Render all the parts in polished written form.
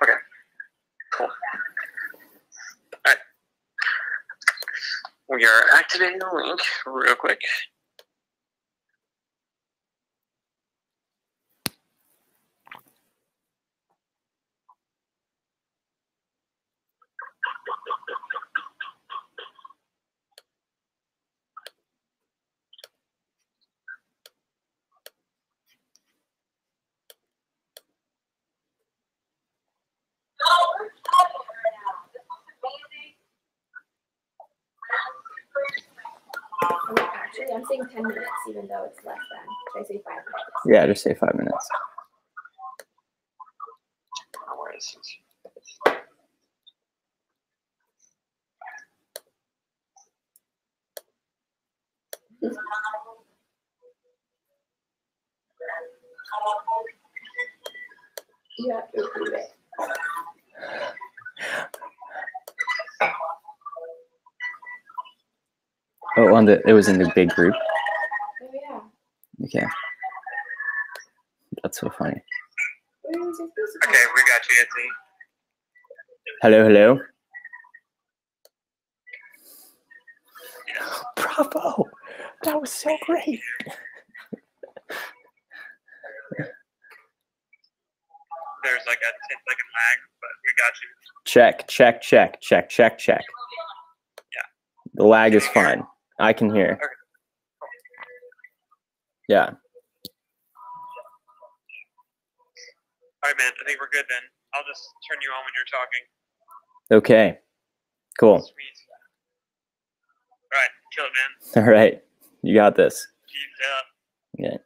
Okay. Cool. Alright. We are activating the link real quick. Actually, I'm saying 10 minutes, even though it's less than. Should I say 5 minutes? Yeah, just say 5 minutes. Where is it? You have to approve it. Oh, it was in the big group. Oh, yeah. Okay. That's so funny. Okay, we got you, Anthony. Hello, hello. Bravo! That was so great. There's like a 10-second lag, but we got you. Check, check, check, check, check, check. Yeah. The lag is fine. I can hear. Okay. Yeah. All right, man. I think we're good then. I'll just turn you on when you're talking. Okay. Cool. Sweet. All right. Kill it, man. All right. You got this. Keep it up. Yeah.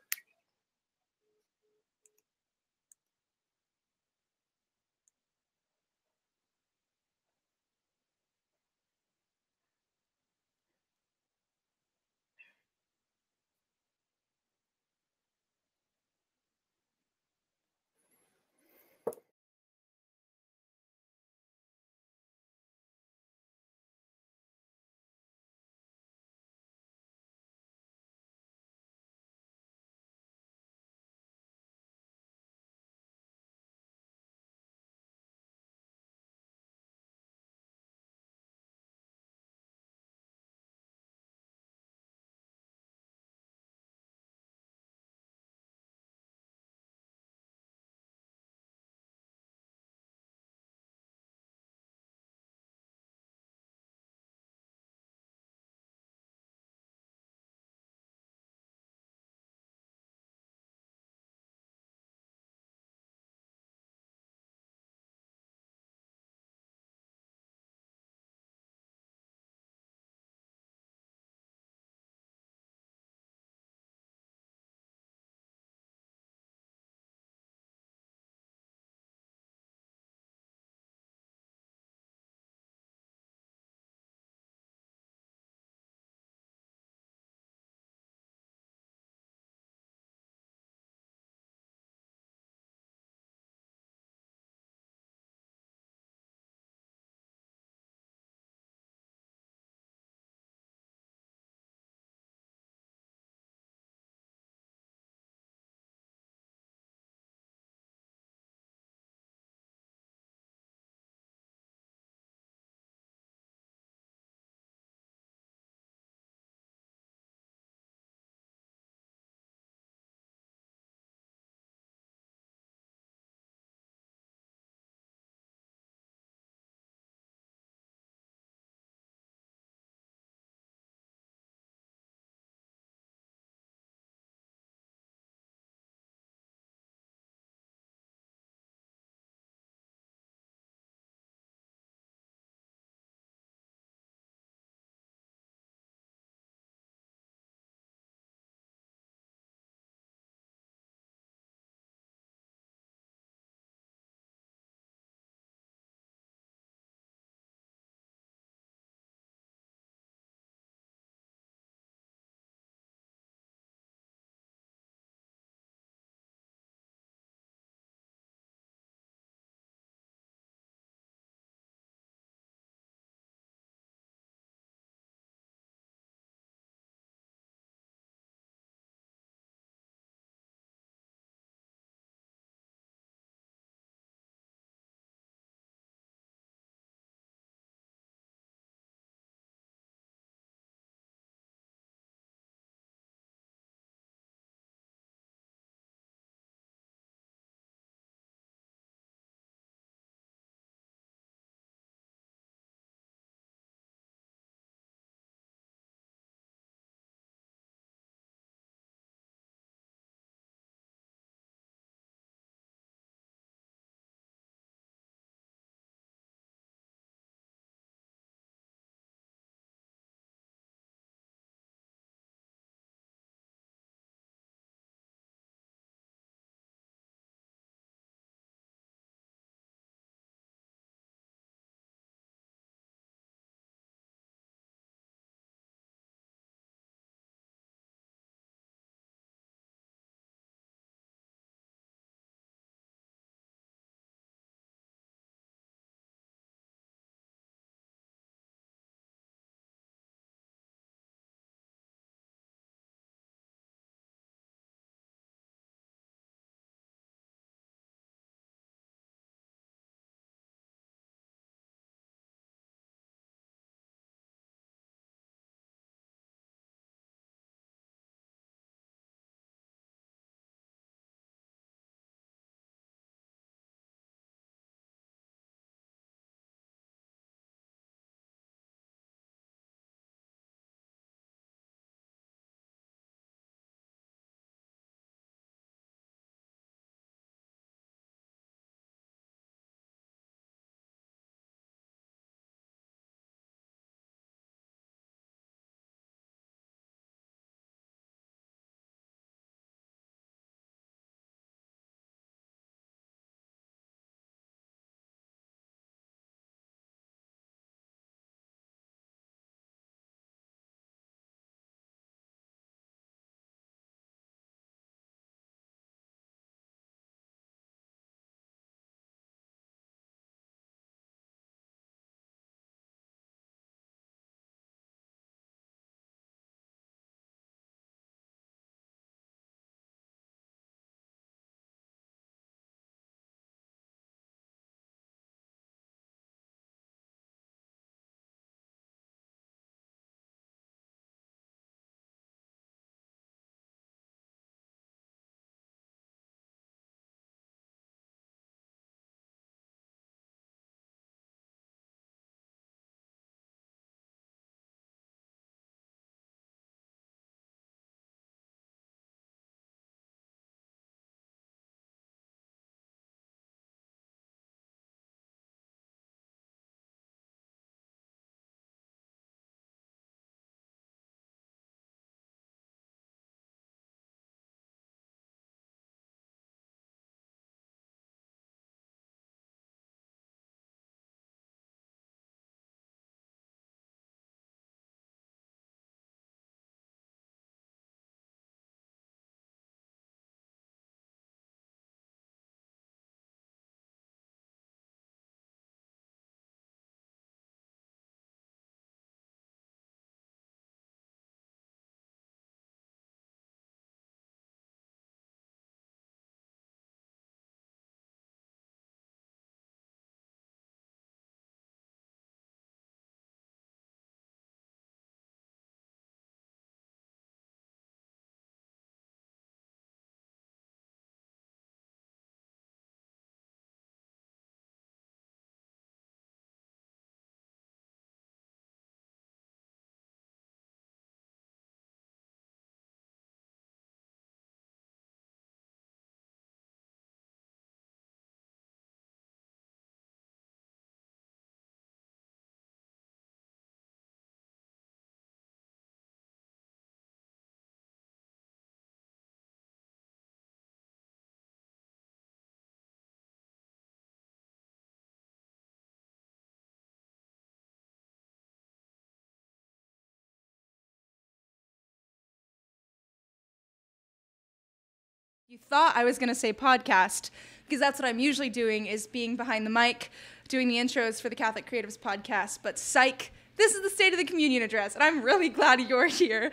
You thought I was going to say podcast, because that's what I'm usually doing, is being behind the mic, doing the intros for the Catholic Creatives podcast. But psych, this is the State of the Communion address, and I'm really glad you're here.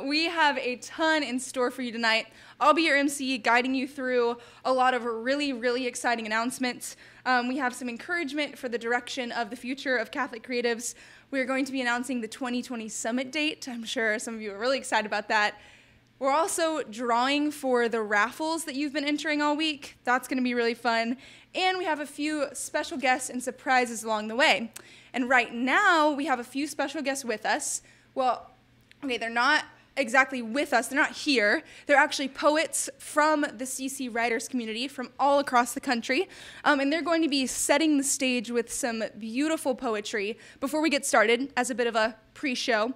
We have a ton in store for you tonight. I'll be your MC, guiding you through a lot of really, really exciting announcements. We have some encouragement for the direction of the future of Catholic Creatives. We're going to be announcing the 2020 summit date. I'm sure some of you are really excited about that. We're also drawing for the raffles that you've been entering all week. That's going to be really fun. And we have a few special guests and surprises along the way. And right now, we have a few special guests with us. Well, okay, they're not exactly with us. They're not here. They're actually poets from the CC writers community from all across the country. And they're going to be setting the stage with some beautiful poetry before we get started as a bit of a pre-show.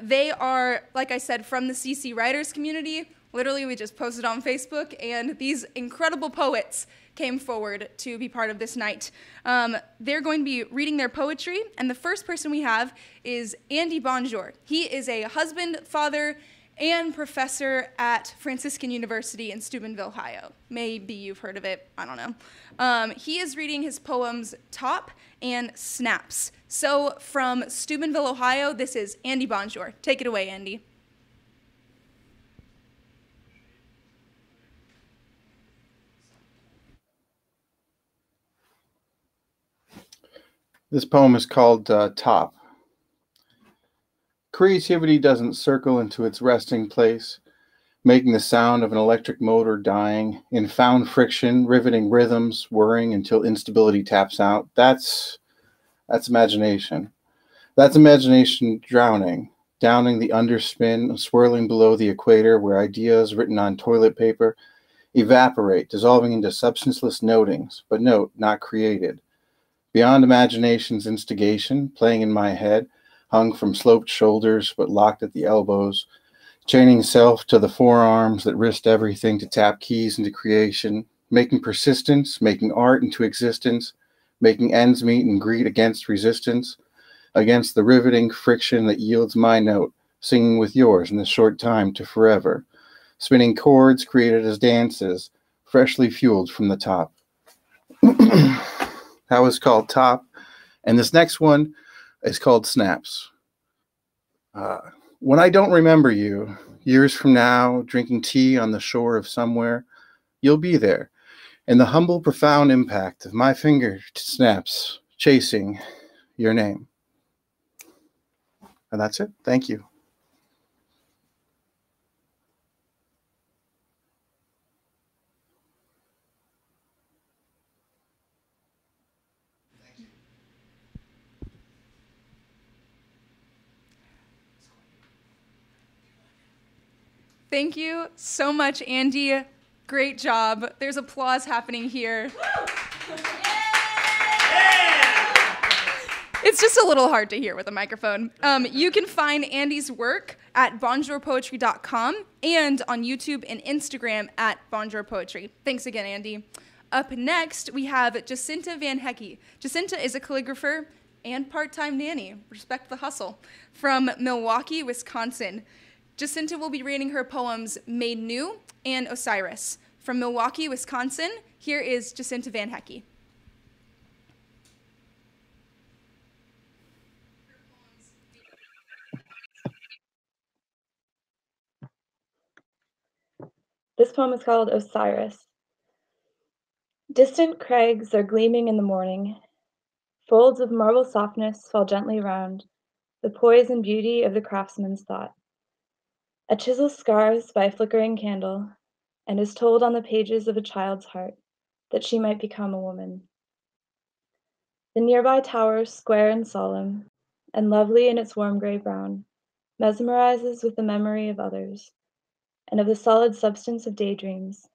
They are, like I said, from the CC writers community. Literally, we just posted on Facebook, and these incredible poets came forward to be part of this night. They're going to be reading their poetry, and the first person we have is Andy Bonjour. He is a husband, father, and professor at Franciscan University in Steubenville, Ohio. Maybe you've heard of it, I don't know. He is reading his poems Top and Snaps. So from Steubenville, Ohio, this is Andy Bonjour. Take it away, Andy. This poem is called Top. Creativity doesn't circle into its resting place, making the sound of an electric motor dying, in found friction, riveting rhythms, whirring until instability taps out. That's imagination. That's imagination downing the underspin, swirling below the equator where ideas written on toilet paper evaporate, dissolving into substanceless notings, but note, not created. Beyond imagination's instigation, playing in my head, hung from sloped shoulders but locked at the elbows, chaining self to the forearms that risked everything to tap keys into creation, making persistence, making art into existence, making ends meet and greet against resistance, against the riveting friction that yields my note, singing with yours in this short time to forever, spinning chords created as dances, freshly fueled from the top. That was called Top, and this next one is called Snaps. When I don't remember you, years from now, drinking tea on the shore of somewhere, you'll be there, and the humble, profound impact of my finger snaps, chasing your name. And that's it. Thank you. Thank you so much, Andy. Great job. There's applause happening here. It's just a little hard to hear with a microphone. You can find Andy's work at bonjourpoetry.com and on YouTube and Instagram at bonjourpoetry. Thanks again, Andy. Up next, we have Jacinta Van Hecke. Jacinta is a calligrapher and part-time nanny, respect the hustle, from Milwaukee, Wisconsin. Jacinta will be reading her poems Made New and Osiris. From Milwaukee, Wisconsin, here is Jacinta Van Hecke. This poem is called Osiris. Distant crags are gleaming in the morning. Folds of marble softness fall gently round, the poise and beauty of the craftsman's thought. A chisel scars by a flickering candle, and is told on the pages of a child's heart that she might become a woman. The nearby tower, square and solemn, and lovely in its warm gray brown, mesmerizes with the memory of others, and of the solid substance of daydreams,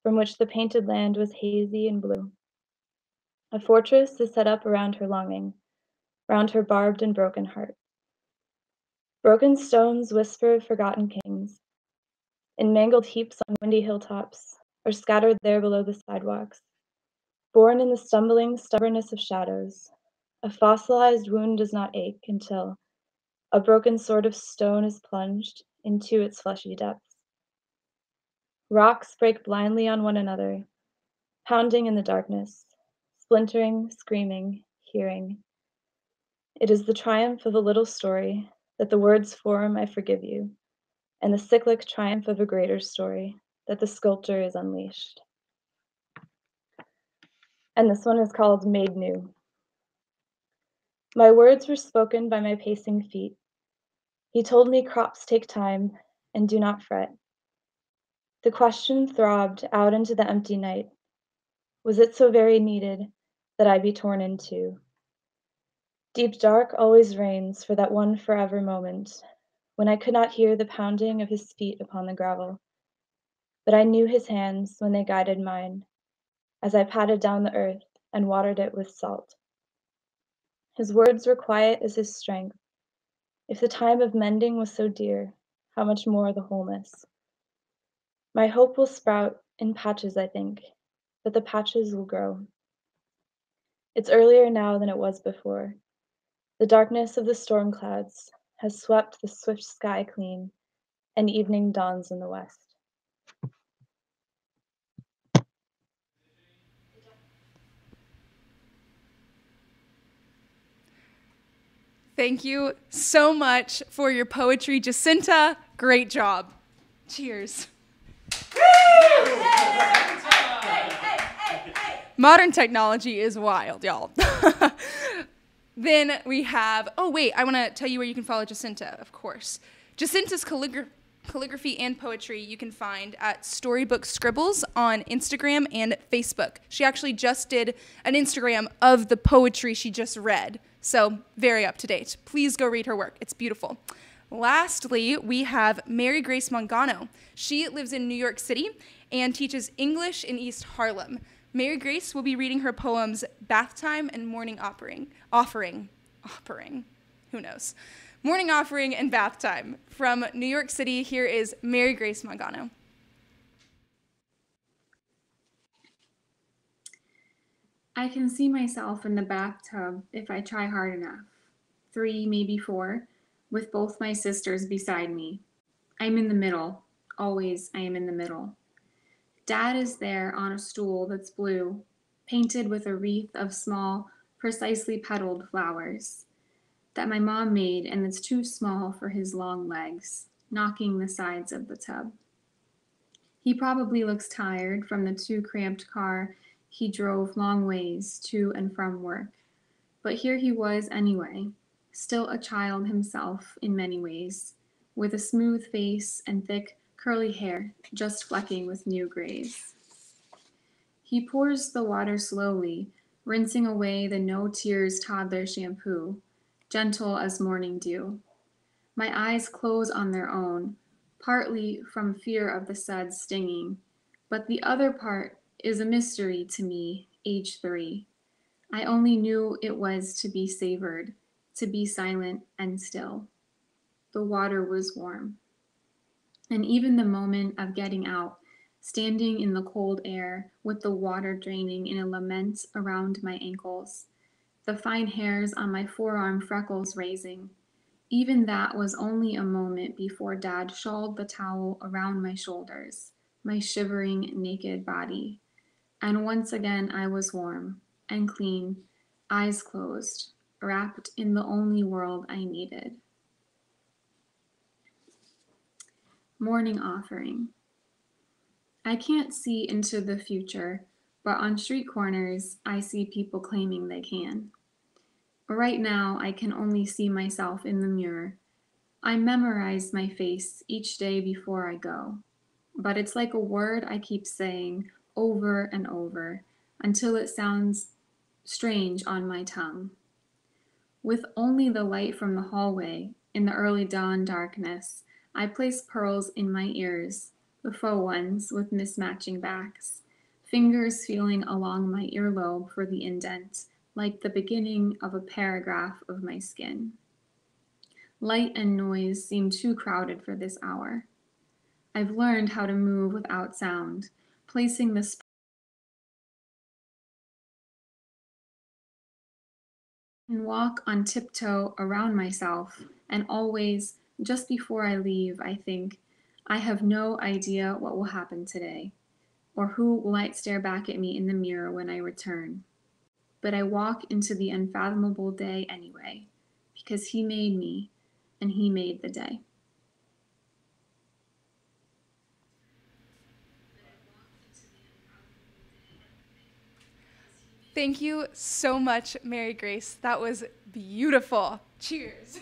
from which the painted land was hazy and blue. A fortress is set up around her longing, round her barbed and broken heart. Broken stones whisper of forgotten kings, in mangled heaps on windy hilltops, or scattered there below the sidewalks. Born in the stumbling stubbornness of shadows, a fossilized wound does not ache until a broken sword of stone is plunged into its fleshy depths. Rocks break blindly on one another, pounding in the darkness, splintering, screaming, hearing. It is the triumph of a little story that the words form I forgive you, and the cyclic triumph of a greater story that the sculptor is unleashed. And this one is called Made New. My words were spoken by my pacing feet. He told me crops take time and do not fret. The question throbbed out into the empty night. Was it so very needed that I be torn in two? Deep dark always reigns for that one forever moment when I could not hear the pounding of his feet upon the gravel, but I knew his hands when they guided mine as I patted down the earth and watered it with salt. His words were quiet as his strength. If the time of mending was so dear, how much more the wholeness. My hope will sprout in patches, I think, but the patches will grow. It's earlier now than it was before. The darkness of the storm clouds has swept the swift sky clean, and evening dawns in the west. Thank you so much for your poetry, Jacinta. Great job. Cheers. Modern technology is wild, y'all. Then we have, oh wait, I want to tell you where you can follow Jacinta, of course. Jacinta's calligraphy and poetry you can find at Storybook Scribbles on Instagram and Facebook. She actually just did an Instagram of the poetry she just read, so very up to date. Please go read her work. It's beautiful. Lastly, we have Mary Grace Mangano. She lives in New York City and teaches English in East Harlem. Mary Grace will be reading her poems Bath Time and Morning Offering. Who knows? Morning Offering and Bath Time. From New York City, here is Mary Grace Mangano. I can see myself in the bathtub if I try hard enough. 3, maybe 4, with both my sisters beside me. I'm in the middle. Always I am in the middle. Dad is there on a stool that's blue, painted with a wreath of small, precisely petaled flowers that my mom made and that's too small for his long legs, knocking the sides of the tub. He probably looks tired from the too cramped car he drove long ways to and from work. But here he was anyway, still a child himself in many ways, with a smooth face and thick, curly hair just flecking with new grays. He pours the water slowly, rinsing away the no-tears toddler shampoo, gentle as morning dew. My eyes close on their own, partly from fear of the suds stinging, but the other part is a mystery to me, age 3. I only knew it was to be savored, to be silent and still. The water was warm. And even the moment of getting out, standing in the cold air with the water draining in a lament around my ankles, the fine hairs on my forearm freckles raising, even that was only a moment before Dad shawled the towel around my shoulders, my shivering naked body. And once again I was warm and clean, eyes closed, wrapped in the only world I needed. Morning Offering. I can't see into the future, but on street corners, I see people claiming they can. Right now, I can only see myself in the mirror. I memorize my face each day before I go, but it's like a word I keep saying over and over until it sounds strange on my tongue. With only the light from the hallway in the early dawn darkness, I place pearls in my ears, the faux ones with mismatching backs, fingers feeling along my earlobe for the indent, like the beginning of a paragraph of my skin. Light and noise seem too crowded for this hour. I've learned how to move without sound, placing the and walk on tiptoe around myself, and always, just before I leave, I think, I have no idea what will happen today, or who might stare back at me in the mirror when I return. But I walk into the unfathomable day anyway, because he made me, and he made the day. Thank you so much, Mary Grace. That was beautiful. Cheers.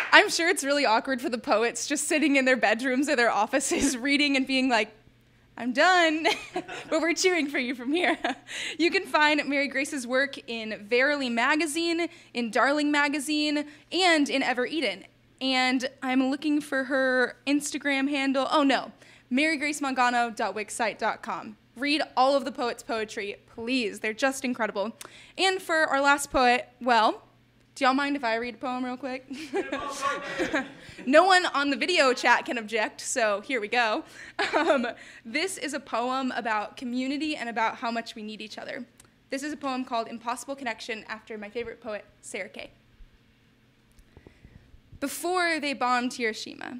I'm sure it's really awkward for the poets just sitting in their bedrooms or their offices reading and being like, I'm done, but we're cheering for you from here. You can find Mary Grace's work in Verily Magazine, in Darling Magazine, and in Ever Eden. And I'm looking for her Instagram handle. Oh no, marygracemangano.wixsite.com. Read all of the poet's poetry, please. They're just incredible. And for our last poet, well, do y'all mind if I read a poem real quick? No one on the video chat can object, so here we go. This is a poem about community and about how much we need each other. This is a poem called Impossible Connection after my favorite poet, Sarah Kay. Before they bombed Hiroshima,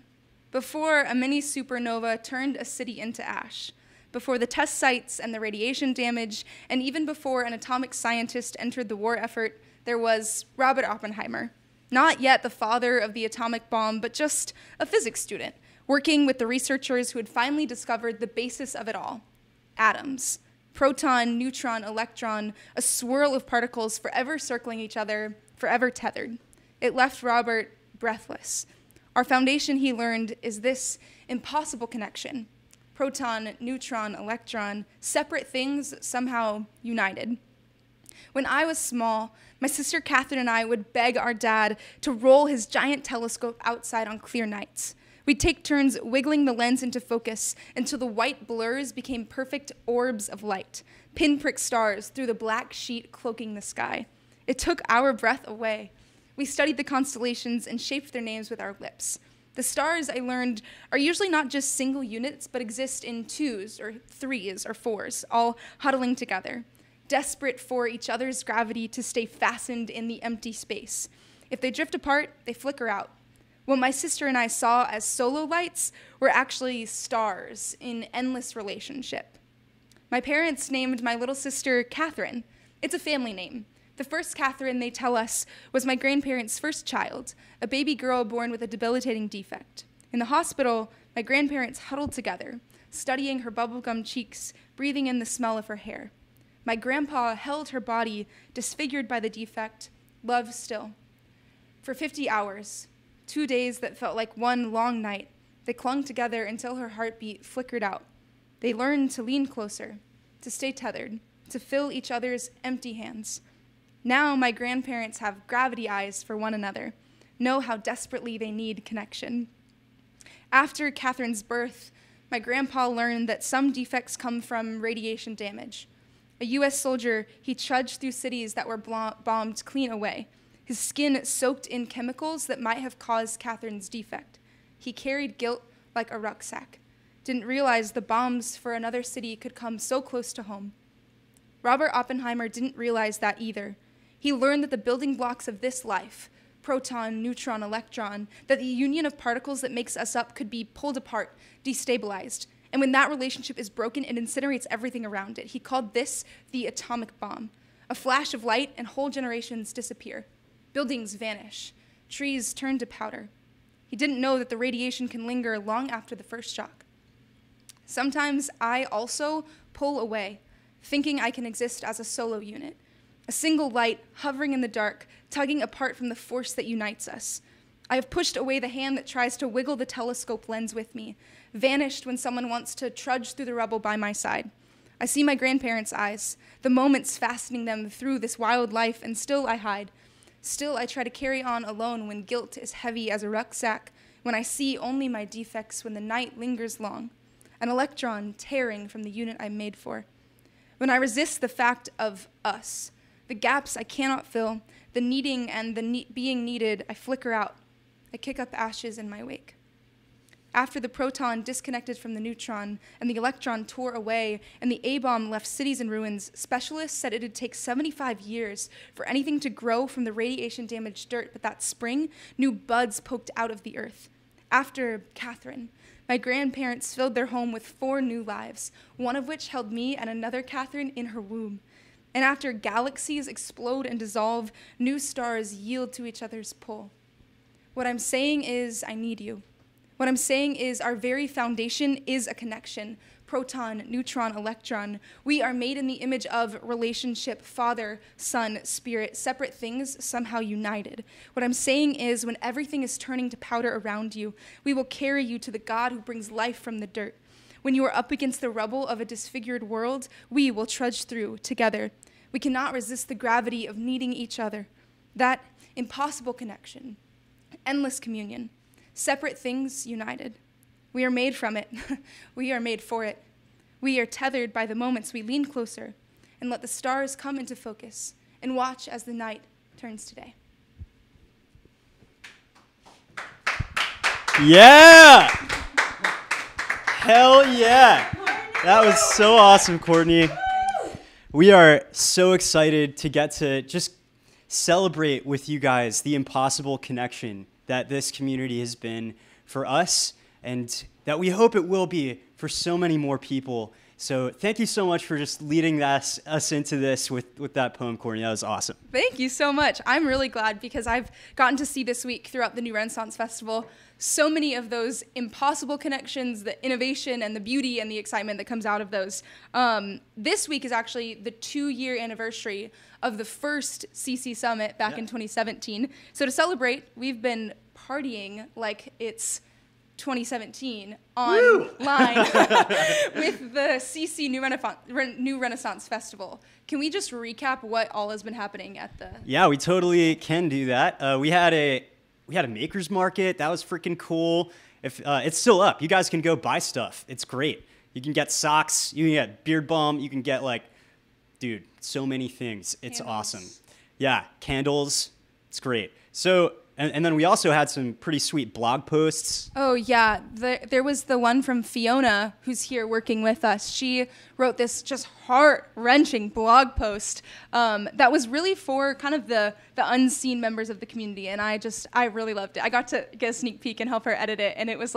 before a mini supernova turned a city into ash, before the test sites and the radiation damage, and even before an atomic scientist entered the war effort, there was Robert Oppenheimer. Not yet the father of the atomic bomb, but just a physics student, working with the researchers who had finally discovered the basis of it all, atoms. Proton, neutron, electron, a swirl of particles forever circling each other, forever tethered. It left Robert breathless. Our foundation, he learned, is this impossible connection. Proton, neutron, electron, separate things somehow united. When I was small, my sister Catherine and I would beg our dad to roll his giant telescope outside on clear nights. We'd take turns wiggling the lens into focus until the white blurs became perfect orbs of light, pinprick stars through the black sheet cloaking the sky. It took our breath away. We studied the constellations and shaped their names with our lips. The stars, I learned, are usually not just single units, but exist in twos or threes or fours, all huddling together, desperate for each other's gravity to stay fastened in the empty space. If they drift apart, they flicker out. What my sister and I saw as solo lights were actually stars in endless relationship. My parents named my little sister Catherine. It's a family name. The first Catherine, they tell us, was my grandparents' first child, a baby girl born with a debilitating defect. In the hospital, my grandparents huddled together, studying her bubblegum cheeks, breathing in the smell of her hair. My grandpa held her body, disfigured by the defect, loved still. For 50 hours, 2 days that felt like one long night, they clung together until her heartbeat flickered out. They learned to lean closer, to stay tethered, to fill each other's empty hands. Now my grandparents have gravity eyes for one another, know how desperately they need connection. After Catherine's birth, my grandpa learned that some defects come from radiation damage. A U.S. soldier, he trudged through cities that were bombed clean away, his skin soaked in chemicals that might have caused Catherine's defect. He carried guilt like a rucksack, didn't realize the bombs for another city could come so close to home. Robert Oppenheimer didn't realize that either. He learned that the building blocks of this life, proton, neutron, electron, that the union of particles that makes us up could be pulled apart, destabilized. And when that relationship is broken, it incinerates everything around it. He called this the atomic bomb. A flash of light and whole generations disappear. Buildings vanish. Trees turn to powder. He didn't know that the radiation can linger long after the first shock. Sometimes I also pull away, thinking I can exist as a solo unit. A single light hovering in the dark, tugging apart from the force that unites us. I have pushed away the hand that tries to wiggle the telescope lens with me, vanished when someone wants to trudge through the rubble by my side. I see my grandparents' eyes, the moments fastening them through this wild life, and still I hide. Still I try to carry on alone when guilt is heavy as a rucksack, when I see only my defects when the night lingers long, an electron tearing from the unit I'm made for. When I resist the fact of us, the gaps I cannot fill, the needing and the being needed, I flicker out. I kick up ashes in my wake. After the proton disconnected from the neutron and the electron tore away and the A-bomb left cities in ruins, specialists said it'd take 75 years for anything to grow from the radiation-damaged dirt, but that spring, new buds poked out of the earth. After Catherine, my grandparents filled their home with 4 new lives, one of which held me and another Catherine in her womb. And after galaxies explode and dissolve, new stars yield to each other's pull. What I'm saying is, I need you. What I'm saying is our very foundation is a connection. Proton, neutron, electron. We are made in the image of relationship, Father, Son, Spirit, separate things somehow united. What I'm saying is when everything is turning to powder around you, we will carry you to the God who brings life from the dirt. When you are up against the rubble of a disfigured world, we will trudge through together. We cannot resist the gravity of needing each other. That impossible connection, endless communion. Separate things united. We are made from it. We are made for it. We are tethered by the moments we lean closer and let the stars come into focus and watch as the night turns to day. Yeah! Hell yeah! That was so awesome, Courtney. We are so excited to get to just celebrate with you guys the impossible connection that this community has been for us and that we hope it will be for so many more people. So thank you so much for just leading us into this with that poem, Courtney. That was awesome. Thank you so much. I'm really glad because I've gotten to see this week throughout the New Renaissance Festival so many of those impossible connections, the innovation and the beauty and the excitement that comes out of those. This week is actually the 2-year anniversary of the first CC Summit back in 2017. So to celebrate, we've been partying like it's 2017 online with the CC New Renaissance Festival. Can we just recap what all has been happening at the... Yeah, we totally can do that. We had a maker's market. That was freaking cool. If it's still up, you guys can go buy stuff. It's great. You can get socks. You can get beard balm. You can get dude, so many things. It's Candles. awesome. Yeah, candles. It's great. So, and then we also had some pretty sweet blog posts. Oh, yeah. There was the one from Fiona, who's here working with us. She wrote this just heart-wrenching blog post that was really for kind of the unseen members of the community, and I really loved it. I got to get a sneak peek and help her edit it, and it was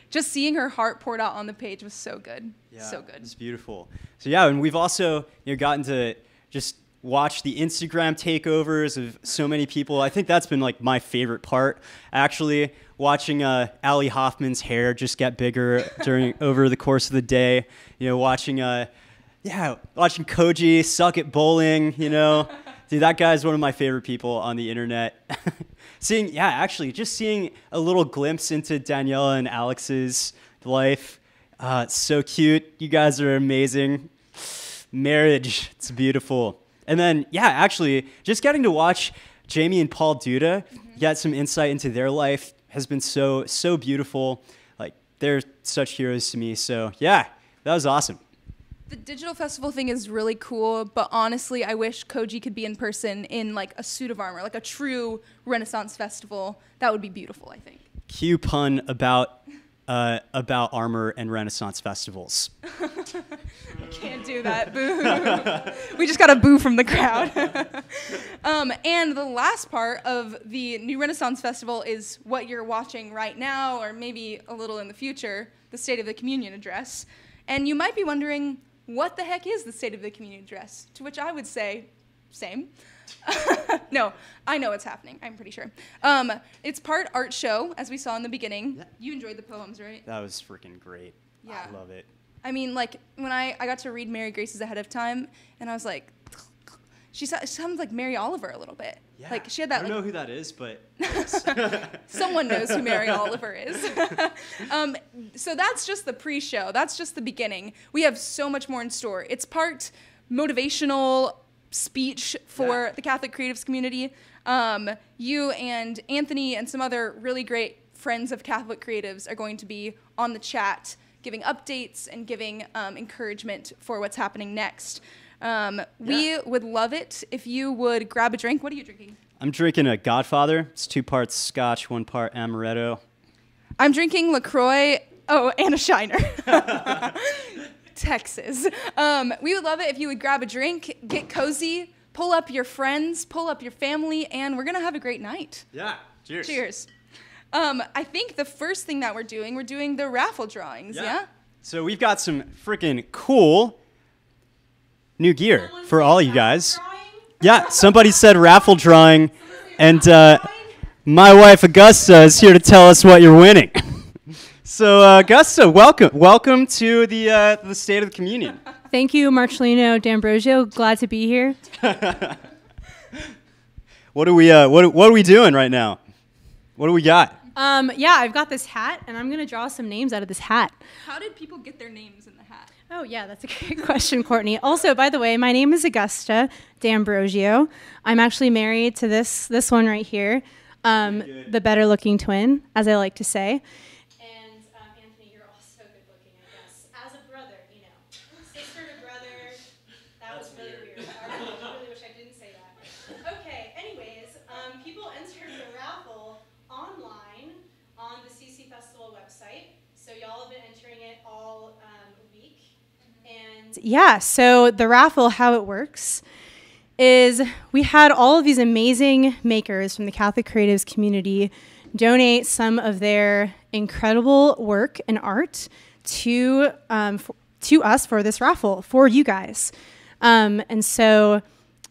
just seeing her heart poured out on the page was so good. Yeah, so good. It's beautiful. So yeah, and we've also gotten to just watch the Instagram takeovers of so many people. I think that's been my favorite part, actually, watching Allie Hoffman's hair just get bigger over the course of the day. Watching Koji suck at bowling. Dude, that guy's one of my favorite people on the internet. Seeing a little glimpse into Daniela and Alex's life. It's so cute. You guys are amazing. Marriage, it's beautiful. And then, just getting to watch Jamie and Paul Duda get some insight into their life has been so beautiful. They're such heroes to me. So, yeah, that was awesome. The digital festival thing is really cool, but honestly, I wish Koji could be in person in a suit of armor, a true Renaissance festival. That would be beautiful, I think. Cue pun about armor and Renaissance festivals. Can't do that. Boo. We just got a boo from the crowd. And the last part of the New Renaissance Festival is what you're watching right now, or maybe a little in the future, the State of the Communion Address. And you might be wondering, what the heck is the State of the Communion Address? To which I would say, same. No, I know what's happening. I'm pretty sure. It's part art show, as we saw in the beginning. Yeah. You enjoyed the poems, right? That was freaking great. Yeah. I love it. I mean, when I got to read Mary Grace's ahead of time, and I was like, she sounds like Mary Oliver a little bit. Yeah. She had that. I don't know who that is, but someone knows who Mary Oliver is. So that's just the pre-show. That's just the beginning. We have so much more in store. It's part motivational speech for the Catholic Creatives community. You and Anthony and some other really great friends of Catholic Creatives are going to be on the chat, giving updates and giving encouragement for what's happening next. We would love it if you would grab a drink. What are you drinking? I'm drinking a Godfather. It's 2 parts Scotch, 1 part Amaretto. I'm drinking LaCroix. Oh, and a Shiner. Texas. We would love it if you would grab a drink, get cozy, pull up your friends, pull up your family, and we're going to have a great night. Yeah. Cheers. Cheers. I think the first thing that we're doing the raffle drawings, yeah? So we've got some freaking cool new gear for all you guys. Yeah, somebody said raffle drawing, and my wife Augusta is here to tell us what you're winning. So Augusta, welcome to the State of the Communion. Thank you, Marcelino D'Ambrosio. Glad to be here. What are we doing right now? What do we got? Yeah, I've got this hat, and I'm gonna draw some names out of this hat. How did people get their names in the hat? Oh yeah, that's a great question, Courtney. Also, by the way, my name is Augusta D'Ambrosio. I'm actually married to this one right here, the better-looking twin, as I like to say. And Anthony, you're also good-looking, I guess. As a brother, you know, sister to brother. That was really weird. I really wish I didn't say that. Okay. Anyways, people entered the raffle online on the CC Festival website. So y'all have been entering it all week. And yeah, so the raffle, how it works is we had all of these amazing makers from the Catholic Creatives community donate some of their incredible work and art to us for this raffle, for you guys. And so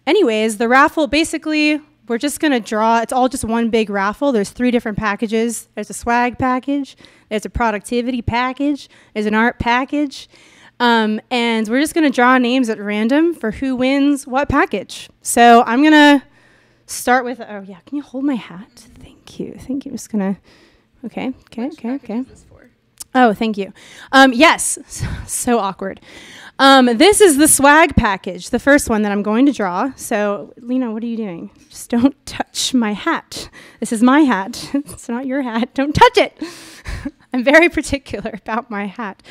anyways, the raffle, basically, we're just going to draw. It's all just one big raffle. There's 3 different packages. There's a swag package. There's a productivity package. There's an art package. And we're just going to draw names at random for who wins what package. So I'm going to start with, oh, yeah, can you hold my hat? Thank you. I'm just going to, okay. Is this for? Oh, thank you. Yes, so awkward. This is the swag package, the first one that I'm going to draw. So, Lena, what are you doing? Just don't touch my hat. This is my hat. It's not your hat. Don't touch it. I'm very particular about my hat.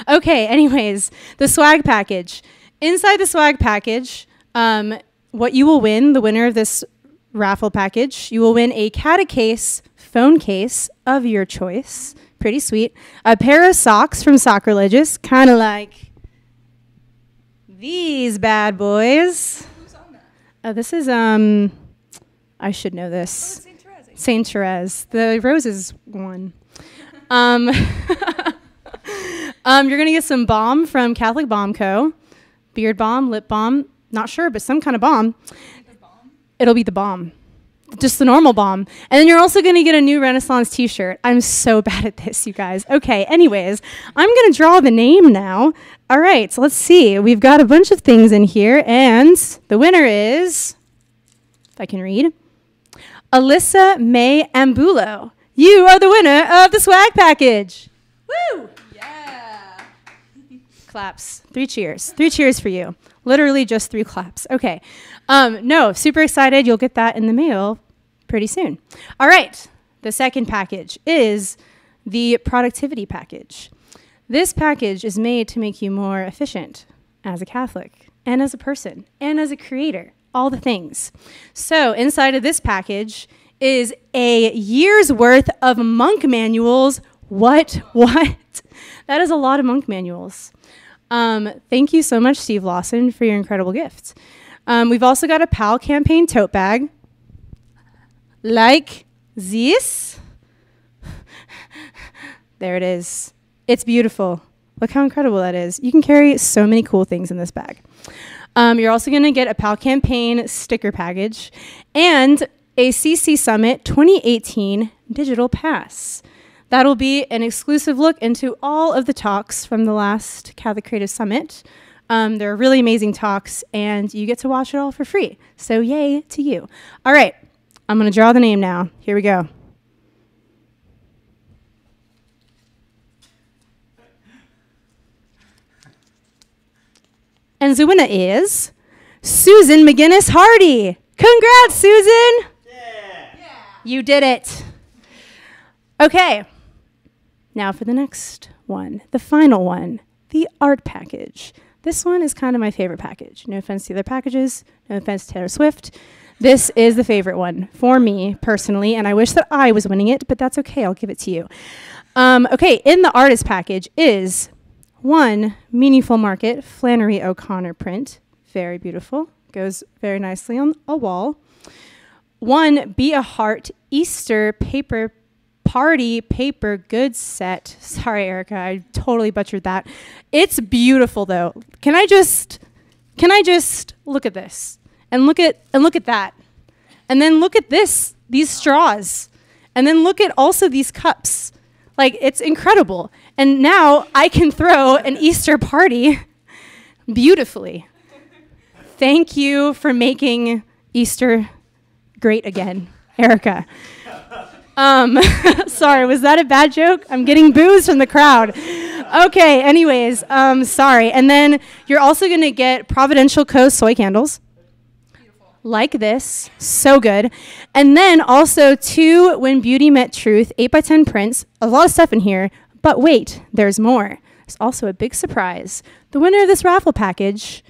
Okay, anyways, the swag package. Inside the swag package, what you will win, the winner of this raffle package, you will win a catechase phone case of your choice. Pretty sweet. A pair of socks from Sacrilegious, kind of like these bad boys. Who's on that? This is, I should know this. St. Therese. St. Therese. The roses one. You're going to get some balm from Catholic Balm Co. Beard balm, lip balm. Not sure, but some kind of balm. It'll be the balm. Just the normal balm. And then you're also going to get a new Renaissance t-shirt. I'm so bad at this, you guys. Okay, anyways, I'm going to draw the name now. All right, so let's see. We've got a bunch of things in here, and the winner is, if I can read, Alyssa May Ambulo. You are the winner of the swag package. Woo! Yeah. Claps. 3 cheers. 3 cheers for you. Literally just 3 claps. Okay. No, super excited. You'll get that in the mail pretty soon. All right. The second package is the productivity package. This package is made to make you more efficient as a Catholic and as a person and as a creator, all the things. So inside of this package is a year's worth of monk manuals. What? That is a lot of monk manuals. Thank you so much, Steve Lawson, for your incredible gift. We've also got a PAL campaign tote bag. Like this. There it is. It's beautiful. Look how incredible that is. You can carry so many cool things in this bag. You're also going to get a PAL campaign sticker package and a CC Summit 2018 digital pass. That'll be an exclusive look into all of the talks from the last Catholic Creative Summit. They're really amazing talks, and you get to watch it all for free. So yay to you. All right, I'm going to draw the name now. Here we go. And the winner is Susan McGinnis Hardy. Congrats, Susan. Yeah. You did it. Okay. Now for the next one, the final one, the art package. This one is kind of my favorite package. No offense to the other packages. No offense to Taylor Swift. This is the favorite one for me personally, and I wish that I was winning it, but that's okay. I'll give it to you. Okay, in the artist package is one Meaningful Market Flannery O'Connor print. Very beautiful. Goes very nicely on a wall. One Be a Heart Easter paper party paper goods set. Sorry, Erica, I totally butchered that. It's beautiful though. Can I just look at this and look at that, and then look at these straws, and then look at also these cups. Like, it's incredible. And now I can throw an Easter party beautifully. Thank you for making Easter great again, Erica. Sorry, was that a bad joke? I'm getting boos from the crowd. Okay, anyways, sorry. And then you're also going to get Providential Coast soy candles. Like this, so good. And then also 2 When Beauty Met Truth 8x10 prints. A lot of stuff in here, but wait, there's more. There's also a big surprise. The winner of this raffle package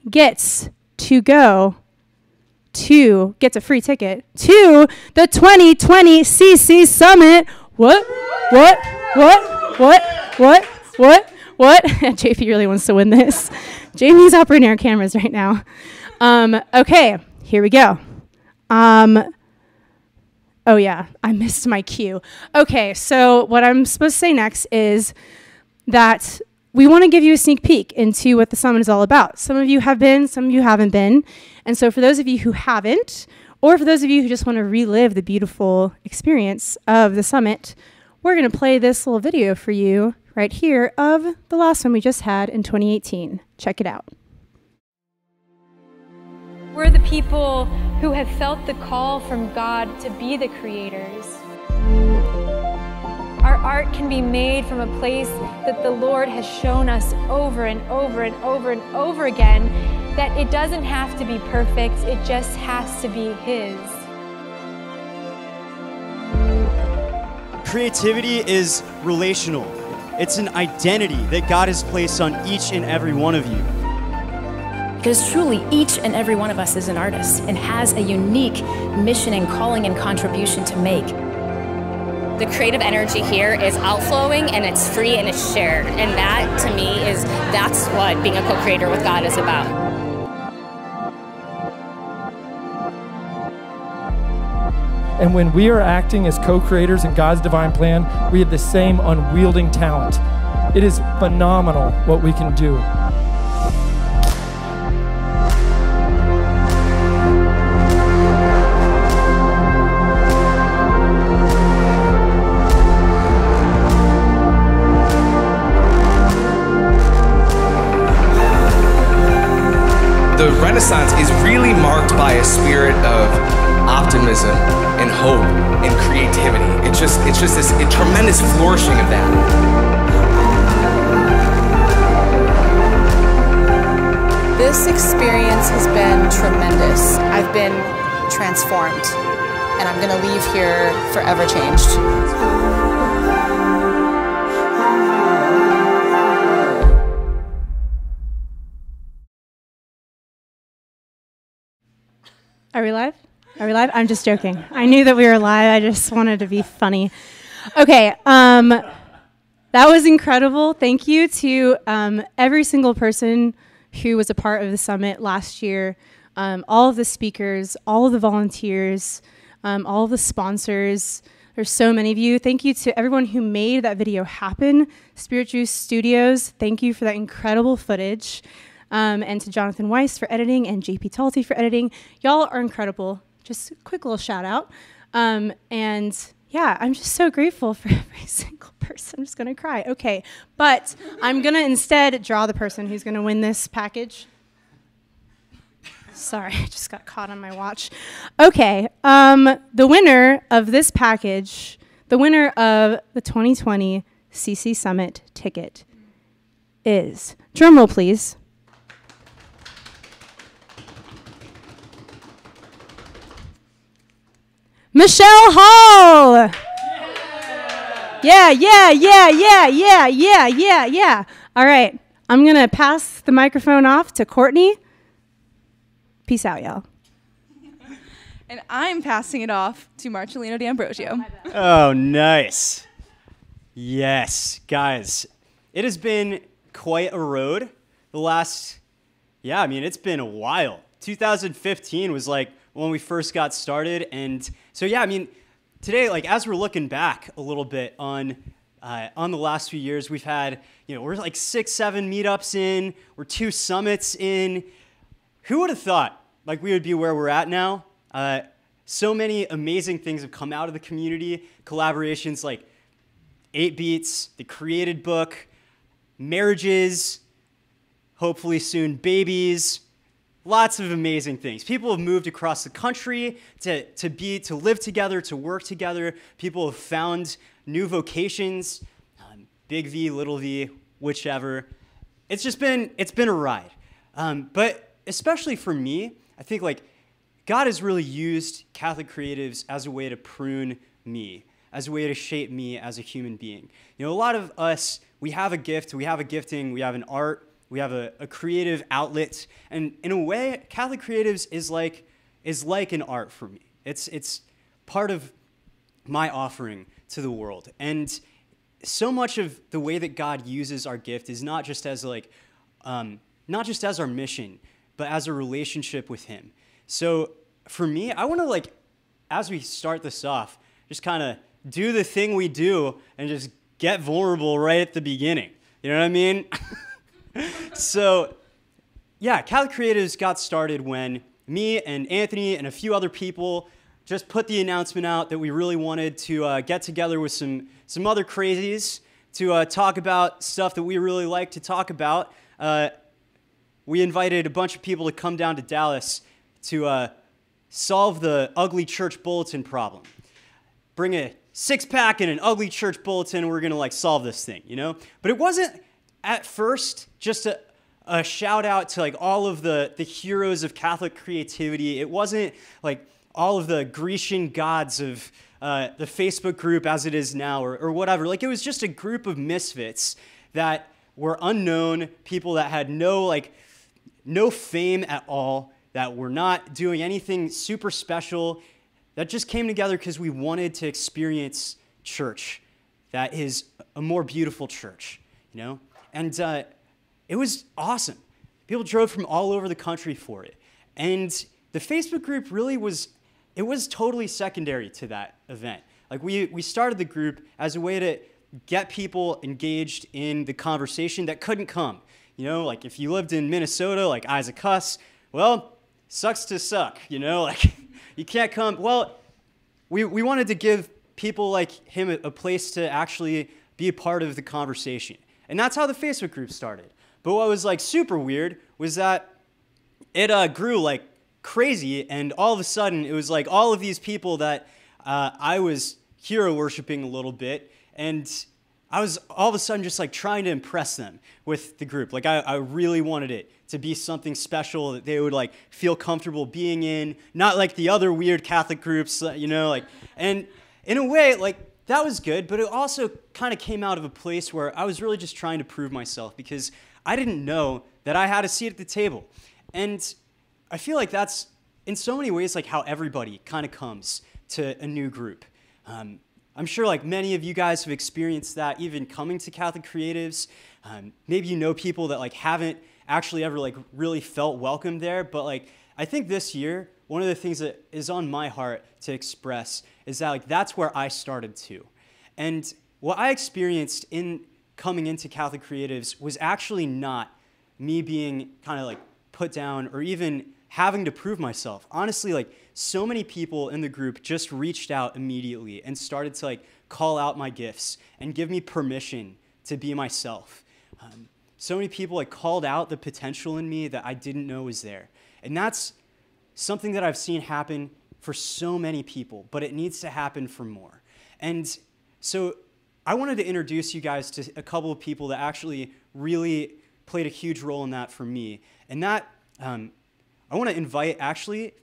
gets a free ticket to the 2020 CC Summit. What? JP really wants to win this. Jamie's operating our cameras right now. Okay, here we go. Oh yeah, I missed my cue. Okay, so what I'm supposed to say next is that we want to give you a sneak peek into what the summit is all about. Some of you have been, some of you haven't been. And so for those of you who haven't, or for those of you who just want to relive the beautiful experience of the summit, we're going to play this little video for you right here of the last one we just had in 2018. Check it out. We're the people who have felt the call from God to be the creators. Our art can be made from a place that the Lord has shown us over and over and over and over again, that it doesn't have to be perfect, it just has to be His. Creativity is relational. It's an identity that God has placed on each and every one of you. Because truly, each and every one of us is an artist and has a unique mission and calling and contribution to make. The creative energy here is outflowing, and it's free and it's shared. And that, to me, that's what being a co-creator with God is about. And when we are acting as co-creators in God's divine plan, we have the same unwielding talent. It is phenomenal what we can do. The Renaissance is really marked by a spirit of optimism and hope and creativity. It's just this tremendous flourishing of that. This experience has been tremendous. I've been transformed, and I'm going to leave here forever changed. Are we live? Are we live? I'm just joking. I knew that we were live. I just wanted to be funny. Okay, that was incredible. Thank you to every single person who was a part of the summit last year, all of the speakers, all of the volunteers, all of the sponsors. There's so many of you. Thank you to everyone who made that video happen. Spirit Juice Studios, thank you for that incredible footage. And to Jonathan Weiss for editing and JP Talty for editing. Y'all are incredible. Just a quick little shout out. And yeah, I'm just so grateful for every single person. I'm just going to cry. Okay, but I'm going to instead draw the person who's going to win this package. Sorry, I just got caught on my watch. Okay, the winner of this package, the winner of the 2020 CC Summit ticket is, drumroll please, Michelle Hall. Yeah. All right, I'm going to pass the microphone off to Courtney. Peace out, y'all. And I'm passing it off to Marcellino D'Ambrosio. Oh, nice. Yes, guys, it has been quite a road the last, it's been a while. 2015 was like when we first got started. And so, today, like as we're looking back a little bit on the last few years, we've had, we're like 6-7 meetups in, we're 2 summits in. Who would have thought like we would be where we're at now? So many amazing things have come out of the community, collaborations like 8 Beats, the Created Book, marriages, hopefully soon babies, lots of amazing things. People have moved across the country to live together, to work together. People have found new vocations, big V, little v, whichever. It's been a ride. But especially for me, I think like God has really used Catholic Creatives as a way to prune me, as a way to shape me as a human being. A lot of us, we have a gift, we have a gifting, we have an art, we have a creative outlet. And in a way, Catholic Creatives is like an art for me. It's part of my offering to the world. And so much of the way that God uses our gift is not just as our mission, but as a relationship with him. So for me, I want to as we start this off, just kind of do the thing we do and just get vulnerable right at the beginning. You know what I mean? So, Catholic Creatives got started when me and Anthony and a few other people just put the announcement out that we really wanted to get together with some other crazies to talk about stuff that we really like to talk about. We invited a bunch of people to come down to Dallas to solve the ugly church bulletin problem. Bring a 6-pack and an ugly church bulletin, and we're going to solve this thing, But it wasn't at first just a shout out to all of the heroes of Catholic creativity. It wasn't all of the Grecian gods of the Facebook group as it is now or whatever. It was just a group of misfits that were unknown, people that had no fame at all, that were not doing anything super special, that just came together because we wanted to experience church that is a more beautiful church, And it was awesome. People drove from all over the country for it. And the Facebook group really was totally secondary to that event. We started the group as a way to get people engaged in the conversation that couldn't come. If you lived in Minnesota, like Isaac Huss, well, sucks to suck, you can't come. Well, we wanted to give people like him a place to actually be a part of the conversation. And that's how the Facebook group started. But what was super weird was that it grew like crazy, and all of a sudden it was all of these people that I was hero worshiping a little bit, and I was all of a sudden just trying to impress them with the group. I really wanted it to be something special that they would feel comfortable being in, not like the other weird Catholic groups, and in a way, that was good, but it also kind of came out of a place where I was really just trying to prove myself because I didn't know that I had a seat at the table. And I feel like that's, in so many ways, how everybody kind of comes to a new group. I'm sure many of you guys have experienced that, even coming to Catholic Creatives. Maybe you know people that haven't actually ever really felt welcome there, but I think this year, one of the things that is on my heart to express is that that's where I started too. And what I experienced in coming into Catholic Creatives was actually not me being kind of put down or even having to prove myself. Honestly, so many people in the group just reached out immediately and started to call out my gifts and give me permission to be myself. So many people called out the potential in me that I didn't know was there. And that's something that I've seen happen for so many people, but it needs to happen for more. And so I wanted to introduce you guys to a couple of people that actually really played a huge role in that for me. And that, I want to invite actually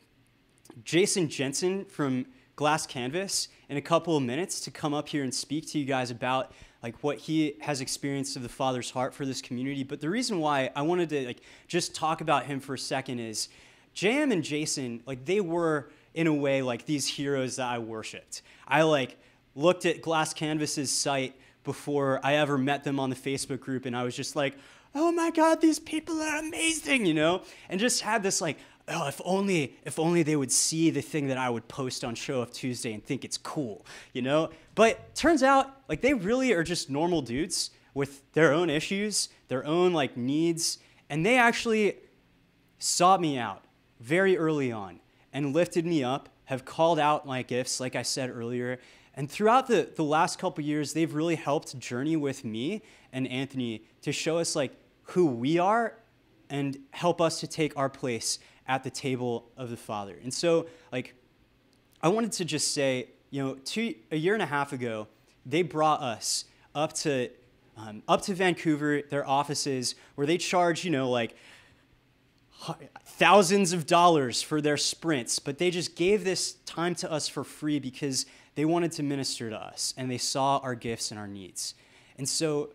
Jensen from Glass Canvas in a couple of minutes to come up here and speak to you guys about what he has experienced of the Father's heart for this community. But the reason why I wanted to just talk about him for a second is JM and Jason, they were in a way these heroes that I worshipped. I looked at Glass Canvas's site before I ever met them on the Facebook group. And I was just like, oh my God, these people are amazing, you know? And just had this like, oh, if only they would see the thing that I would post on Show Off Tuesday and think it's cool, you know? But turns out, like, they really are just normal dudes with their own issues, their own, like, needs, and they actually sought me out very early on and lifted me up, have called out my gifts, like I said earlier, and throughout the last couple years, they've really helped journey with me and Anthony to show us, like, who we are and help us to take our place at the table of the Father. And so, like, I wanted to just say, you know, a year and a half ago, they brought us up to Vancouver, their offices, where they charge, you know, like thousands of dollars for their sprints, but they just gave this time to us for free because they wanted to minister to us and they saw our gifts and our needs. And so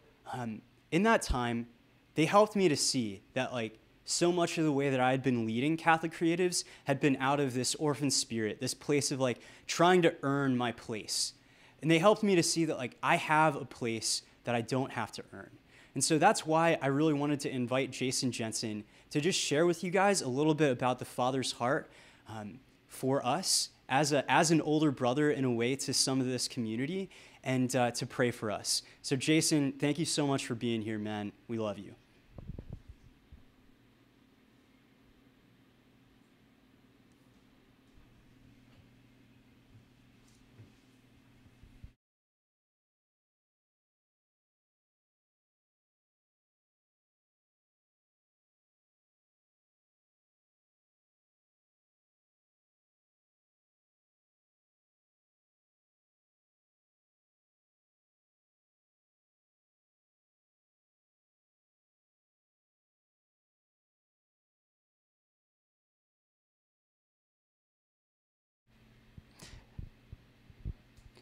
in that time, they helped me to see that, like, so much of the way that I had been leading Catholic Creatives had been out of this orphan spirit, this place of, like, trying to earn my place. And they helped me to see that, like, I have a place that I don't have to earn. And so that's why I really wanted to invite Jason Jensen to just share with you guys a little bit about the Father's heart for us as an older brother, in a way, to some of this community, and to pray for us. So Jason, thank you so much for being here, man. We love you.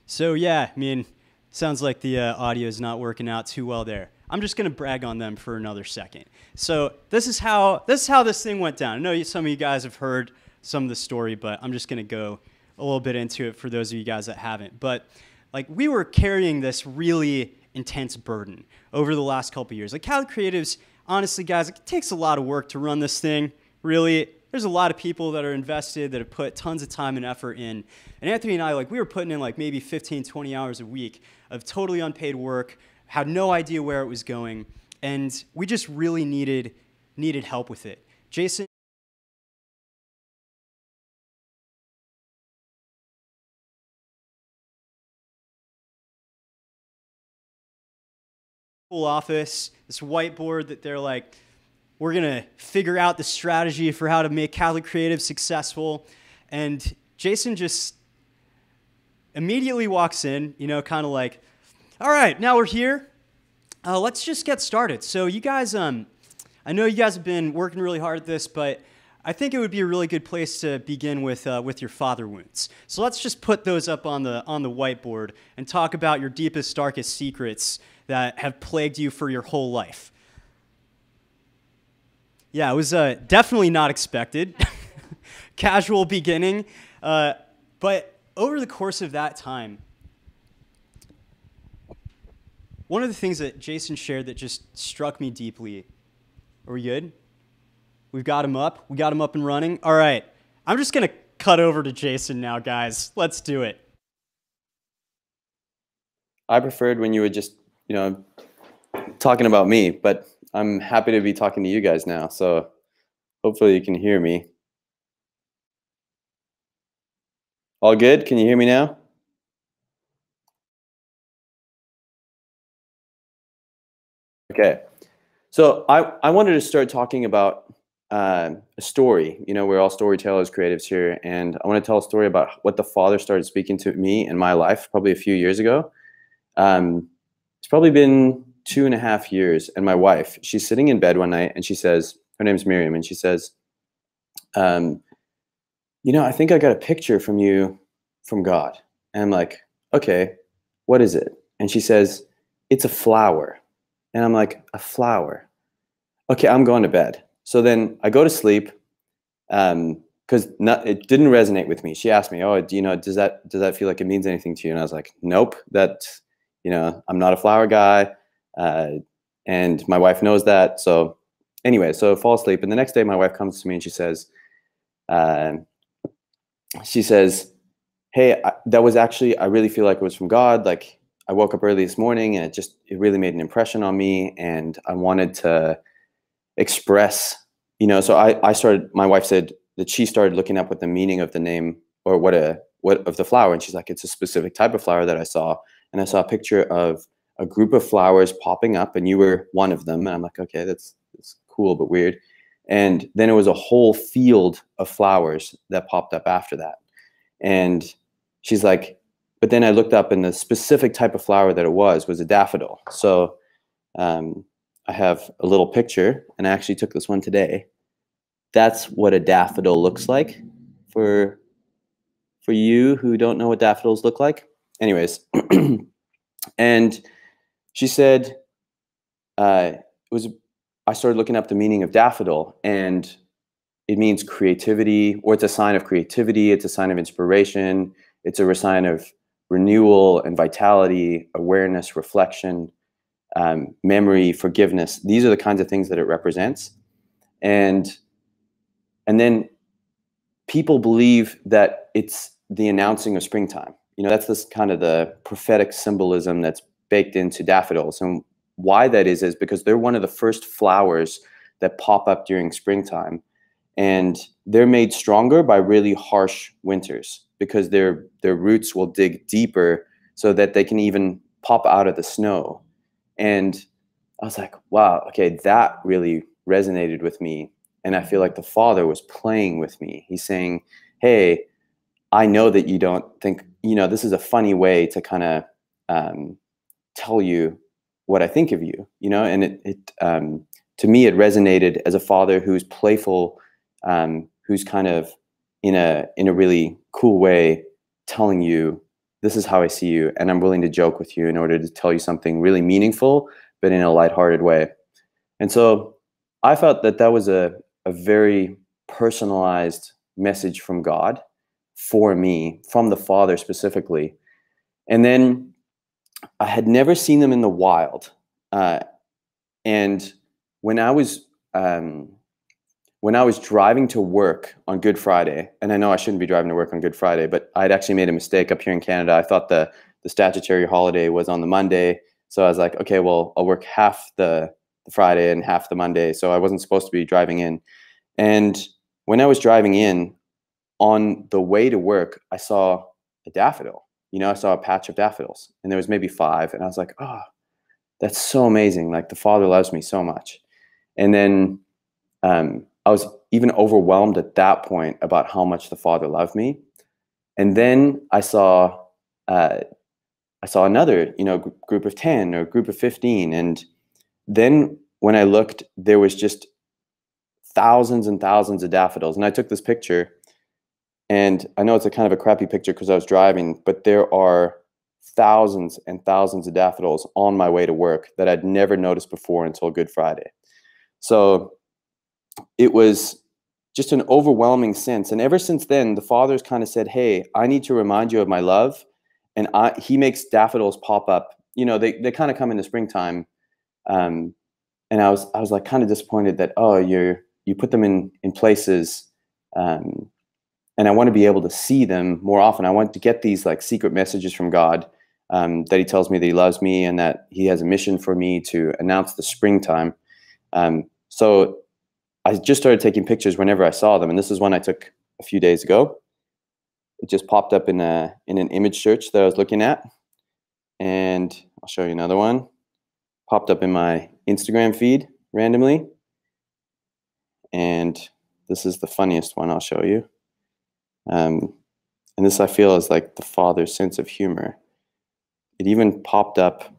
So yeah, I mean, sounds like the audio is not working out too well there. I'm just gonna brag on them for another second. So this is how this thing went down. I know some of you guys have heard some of the story, but I'm just gonna go a little bit into it for those of you guys that haven't. But, like, we were carrying this really intense burden over the last couple of years. Like, Catholic Creatives, honestly, guys, it takes a lot of work to run this thing. Really, there's a lot of people that are invested, that have put tons of time and effort in. And Anthony and I, like, we were putting in, like, maybe 15, 20 hours a week of totally unpaid work, had no idea where it was going, and we just really needed help with it. Jason? Office, this whiteboard that they're like, we're gonna figure out the strategy for how to make Catholic Creatives successful. And Jason just immediately walks in, you know, kind of like, all right, now we're here. Let's just get started. So you guys, I know you guys have been working really hard at this, but I think it would be a really good place to begin with your father wounds. So let's just put those up on the whiteboard and talk about your deepest, darkest secrets that have plagued you for your whole life. Yeah, it was definitely not expected. Casual beginning. But over the course of that time, one of the things that Jason shared that just struck me deeply. Are we good? We've got him up. We got him up and running. All right. I'm just going to cut over to Jason now, guys. Let's do it. I preferred when you were just, you know, talking about me, but I'm happy to be talking to you guys now. So hopefully you can hear me. All good? Can you hear me now? Okay. So I wanted to start talking about a story. You know, we're all storytellers, creatives here, and I want to tell a story about what the Father started speaking to me in my life probably a few years ago. It's probably been 2.5 years, and my wife, she's sitting in bed one night, and she says, her name's Miriam, and she says, you know, I think I got a picture from you from God. And I'm like, okay, what is it? And she says, it's a flower. And I'm like, a flower? Okay, I'm going to bed. So then I go to sleep because it didn't resonate with me. She asked me, oh, do you know, does that feel like it means anything to you? And I was like, nope, You know, I'm not a flower guy, and my wife knows that. So anyway, so I fall asleep, and the next day my wife comes to me and she says, hey, that was actually, I really feel like it was from God. Like, I woke up early this morning and it really made an impression on me, and I wanted to express, you know, so my wife said that she started looking up what the meaning of the name, or what of the flower, and she's like, it's a specific type of flower that I saw, and I saw a picture of a group of flowers popping up, and you were one of them, and I'm like, okay, that's cool but weird. And then it was a whole field of flowers that popped up after that. And she's like, but then I looked up, and the specific type of flower that it was a daffodil. So I have a little picture, and I actually took this one today. That's what a daffodil looks like for you who don't know what daffodils look like. Anyways, and she said, I started looking up the meaning of daffodil, and it means creativity, or it's a sign of creativity. It's a sign of inspiration. It's a sign of renewal and vitality, awareness, reflection, memory, forgiveness. These are the kinds of things that it represents. And then people believe that it's the announcing of springtime. You know, that's this kind of the prophetic symbolism that's baked into daffodils. And why that is because they're one of the first flowers that pop up during springtime. And they're made stronger by really harsh winters, because their roots will dig deeper so that they can even pop out of the snow. And I was like, wow, okay, that really resonated with me. And I feel like the Father was playing with me. He's saying, hey, I know that you don't think, you know, this is a funny way to kind of tell you what I think of you, you know. And it to me, it resonated as a father who's playful, who's kind of in a really cool way telling you, this is how I see you, and I'm willing to joke with you in order to tell you something really meaningful, but in a lighthearted way. And so I felt that that was a very personalized message from God for me, from the Father specifically. And then I had never seen them in the wild. And when I was driving to work on Good Friday, and I know I shouldn't be driving to work on Good Friday, but I'd actually made a mistake up here in Canada. I thought the statutory holiday was on the Monday. So I was like, okay, well, I'll work half the Friday and half the Monday. So I wasn't supposed to be driving in. And when I was driving in, on the way to work, I saw a daffodil. You know, I saw a patch of daffodils, and there was maybe 5. And I was like, oh, that's so amazing. Like, the Father loves me so much. And then I was even overwhelmed at that point about how much the Father loved me. And then I saw another, you know, group of 10 or group of 15. And then when I looked, there was just thousands and thousands of daffodils. And I took this picture, and I know it's a kind of a crappy picture because I was driving, but there are thousands and thousands of daffodils on my way to work that I'd never noticed before until Good Friday. So it was just an overwhelming sense. And ever since then, the Father's kind of said, hey, I need to remind you of my love. And he makes daffodils pop up. You know, they kind of come in the springtime. And I was like kind of disappointed that, oh, you put them in places, and I want to be able to see them more often. I want to get these like secret messages from God, that he tells me that he loves me and that he has a mission for me to announce the springtime. So I just started taking pictures whenever I saw them. And this is one I took a few days ago. It just popped up in an image search that I was looking at. And I'll show you another one. Popped up in my Instagram feed randomly. And this is the funniest one I'll show you. And this, I feel, is like the Father's sense of humor. It even popped up,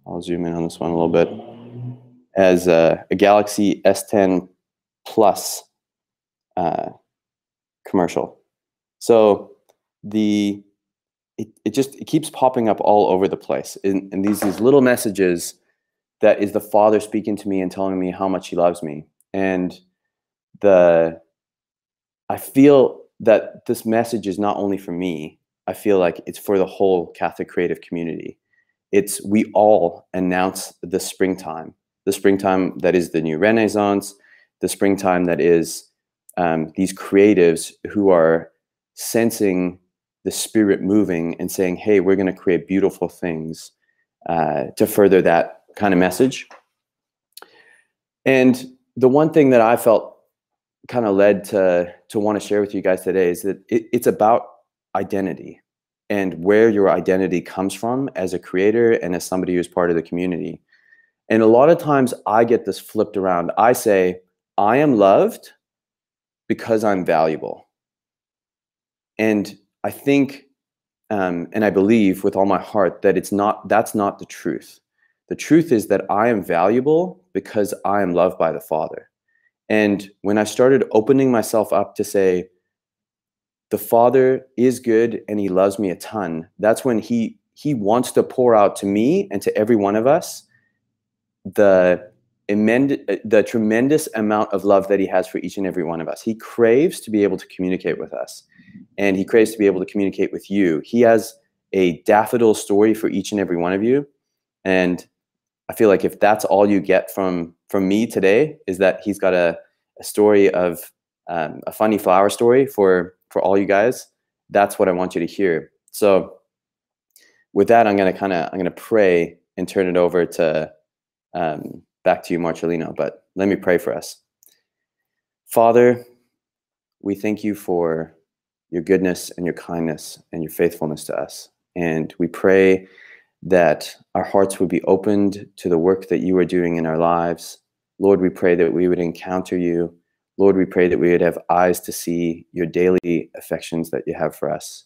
I'll zoom in on this one a little bit, as a Galaxy S10 Plus commercial. So it keeps popping up all over the place. And these little messages that is the Father speaking to me and telling me how much he loves me. And I feel that this message is not only for me. I feel like it's for the whole Catholic creative community. It's we all announce the springtime that is the new Renaissance, the springtime that is these creatives who are sensing the Spirit moving and saying, hey, we're going to create beautiful things to further that kind of message. And the one thing that I felt kind of led to want to share with you guys today is that it's about identity and where your identity comes from as a creator and as somebody who's part of the community. And a lot of times I get this flipped around. I say, I am loved because I'm valuable. And I think, and I believe with all my heart that that's not the truth. The truth is that I am valuable because I am loved by the Father. And when I started opening myself up to say, the Father is good and he loves me a ton, that's when he wants to pour out to me and to every one of us the tremendous amount of love that he has for each and every one of us. He craves to be able to communicate with us, and he craves to be able to communicate with you. He has a daffodil story for each and every one of you. And I feel like if that's all you get from me today, is that he's got a story of a funny flower story for all you guys, that's what I want you to hear. So with that, I'm gonna pray and turn it over to back to you, Marcelino. But let me pray for us. Father, we thank you for your goodness and your kindness and your faithfulness to us. And we pray that our hearts would be opened to the work that you are doing in our lives. Lord, we pray that we would encounter you. Lord, we pray that we would have eyes to see your daily affections that you have for us.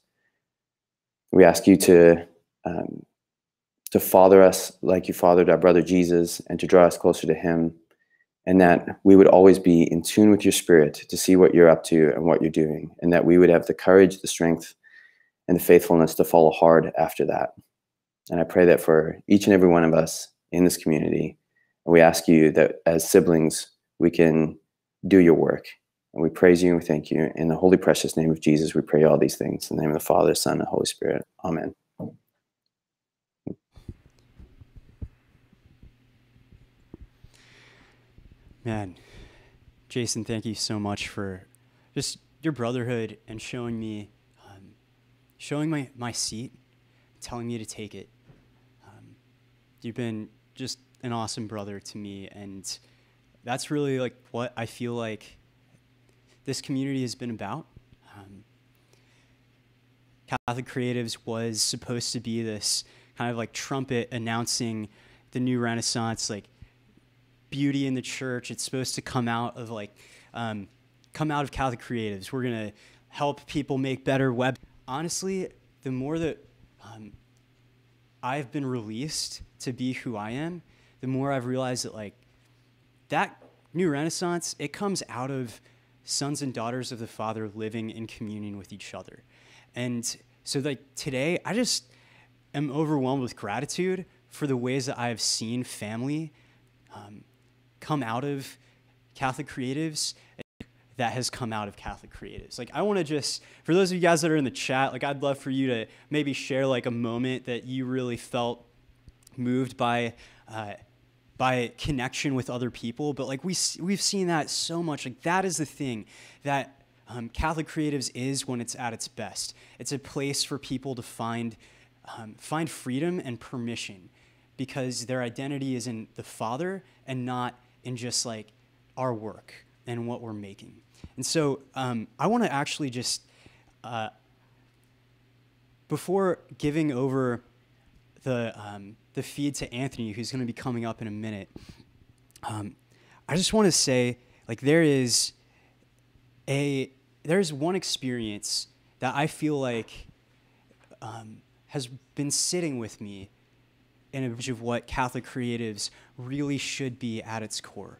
We ask you to father us like you fathered our brother Jesus and to draw us closer to him, and that we would always be in tune with your Spirit to see what you're up to and what you're doing, and that we would have the courage, the strength, and the faithfulness to follow hard after that. And I pray that for each and every one of us in this community. And we ask you that as siblings, we can do your work. And we praise you and we thank you. In the holy, precious name of Jesus, we pray all these things. In the name of the Father, Son, and Holy Spirit. Amen. Man, Jason, thank you so much for just your brotherhood and showing me, showing my seat, telling me to take it. You've been just an awesome brother to me, and that's really like what I feel like this community has been about. Catholic Creatives was supposed to be this kind of like trumpet announcing the new Renaissance, like beauty in the church. It's supposed to come out of Catholic Creatives. We're gonna help people make better web. Honestly, the more that I've been released to be who I am, the more I've realized that like that new Renaissance, it comes out of sons and daughters of the Father living in communion with each other. And so like today, I just am overwhelmed with gratitude for the ways that I have seen family come out of Catholic Creatives that has come out of Catholic Creatives. Like I want to just, for those of you guys that are in the chat, like I'd love for you to maybe share like a moment that you really felt moved by connection with other people. But like we've seen that so much. Like that is the thing that Catholic Creatives is when it's at its best. It's a place for people to find freedom and permission, because their identity is in the Father and not in just like our work and what we're making. And so I want to actually just, before giving over the feed to Anthony, who's going to be coming up in a minute, I just want to say, like, there's one experience that I feel like has been sitting with me in a vision of what Catholic Creatives really should be at its core.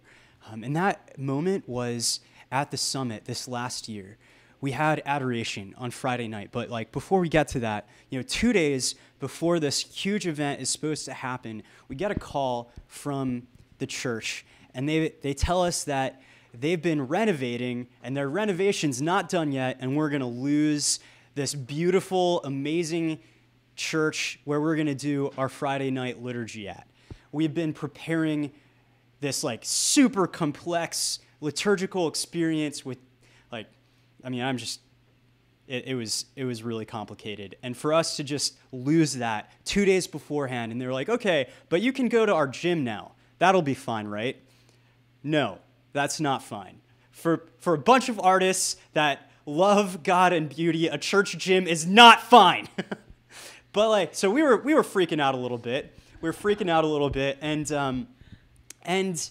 And that moment was at the summit this last year. We had adoration on Friday night, but like before we get to that, 2 days before this huge event is supposed to happen, we get a call from the church, and they tell us that they've been renovating and their renovation's not done yet, and we're gonna lose this beautiful, amazing church where we're going to do our Friday night liturgy at. We've been preparing this like super complex liturgical experience with like, I mean, it was really complicated. And for us to just lose that 2 days beforehand, and they're like, okay, but you can go to our gym now. That'll be fine, right? No, that's not fine. For a bunch of artists that love God and beauty, a church gym is not fine. But like, so we were freaking out a little bit. And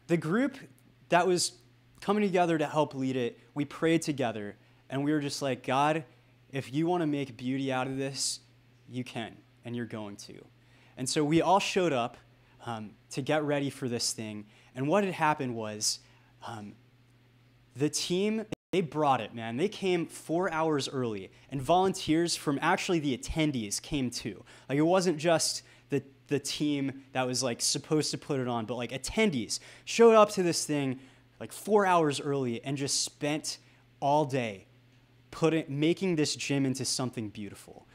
the group that was coming together to help lead it, we prayed together, and we were just like, God, if you want to make beauty out of this, you can, and you're going to. And so we all showed up to get ready for this thing, and what had happened was the team, they brought it, man. They came 4 hours early, and volunteers from actually the attendees came too. Like, it wasn't just the team that was like supposed to put it on, but like attendees showed up to this thing like 4 hours early and just spent all day making this gym into something beautiful.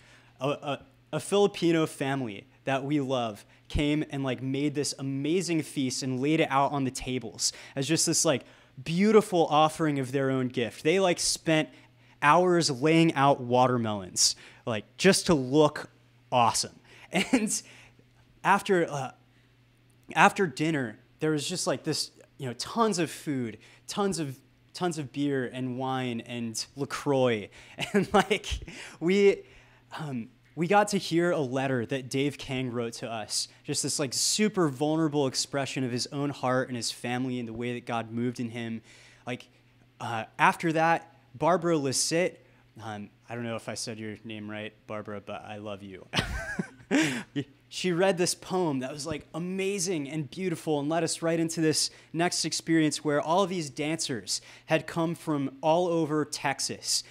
A Filipino family that we love came and like made this amazing feast and laid it out on the tables as just this like beautiful offering of their own gift. They like spent hours laying out watermelons, like just to look awesome. And after dinner, there was just like this, tons of food, tons of beer and wine and LaCroix. And like we got to hear a letter that Dave Kang wrote to us, just this like super vulnerable expression of his own heart and his family and the way that God moved in him. Like after that, Barbara Lissit, I don't know if I said your name right, Barbara, but I love you. She read this poem that was like amazing and beautiful and led us right into this next experience where all of these dancers had come from all over Texas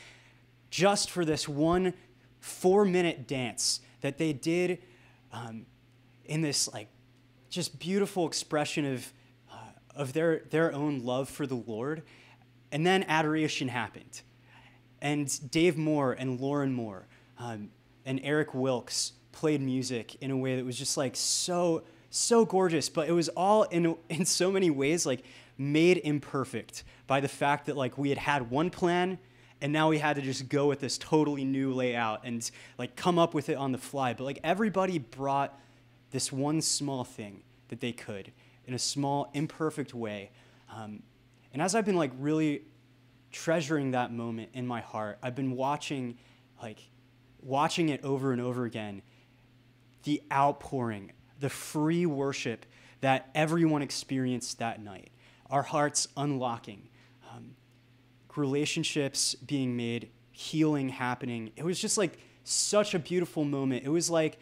just for this one 4-minute dance that they did in this like just beautiful expression of their own love for the Lord. And then adoration happened. And Dave Moore and Lauren Moore and Eric Wilkes played music in a way that was just like so gorgeous, but it was all in so many ways like made imperfect by the fact that like we had one plan and now we had to just go with this totally new layout and like come up with it on the fly. But like everybody brought this one small thing that they could in a small imperfect way. And as I've been like really treasuring that moment in my heart, I've been watching it over and over again. The outpouring, the free worship that everyone experienced that night, our hearts unlocking, relationships being made, healing happening. It was just like such a beautiful moment. It was like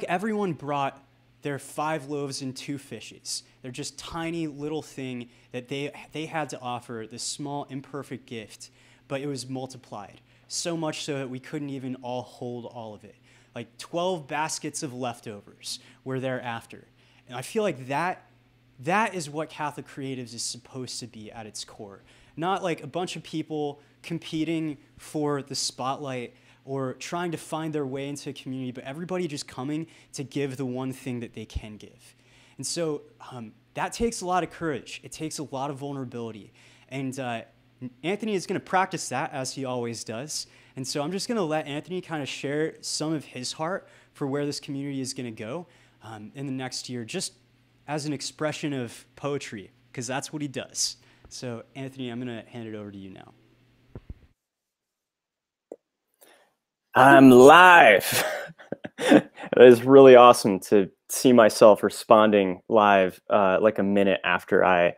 everyone brought their 5 loaves and 2 fishes. They're just tiny little thing that they had to offer, this small imperfect gift, but it was multiplied, so much so that we couldn't even all hold all of it. Like 12 baskets of leftovers were thereafter. And I feel like that is what Catholic Creatives is supposed to be at its core. Not like a bunch of people competing for the spotlight or trying to find their way into a community, but everybody just coming to give the one thing that they can give. And so that takes a lot of courage. It takes a lot of vulnerability. And Anthony is going to practice that, as he always does. And so I'm just going to let Anthony kind of share some of his heart for where this community is going to go in the next year, just as an expression of poetry, because that's what he does. So Anthony, I'm going to hand it over to you now. I'm live. It is really awesome to see myself responding live like a minute after I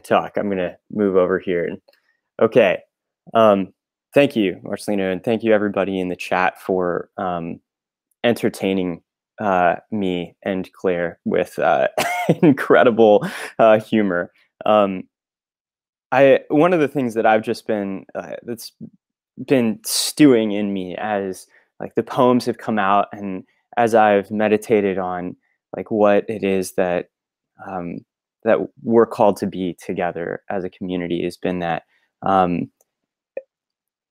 talk. I'm going to move over here. Okay. Thank you, Marcelino, and thank you everybody in the chat for entertaining me and Claire with incredible humor. One of the things that I've just been that's been stewing in me as like the poems have come out and as I've meditated on like what it is that that we're called to be together as a community has been that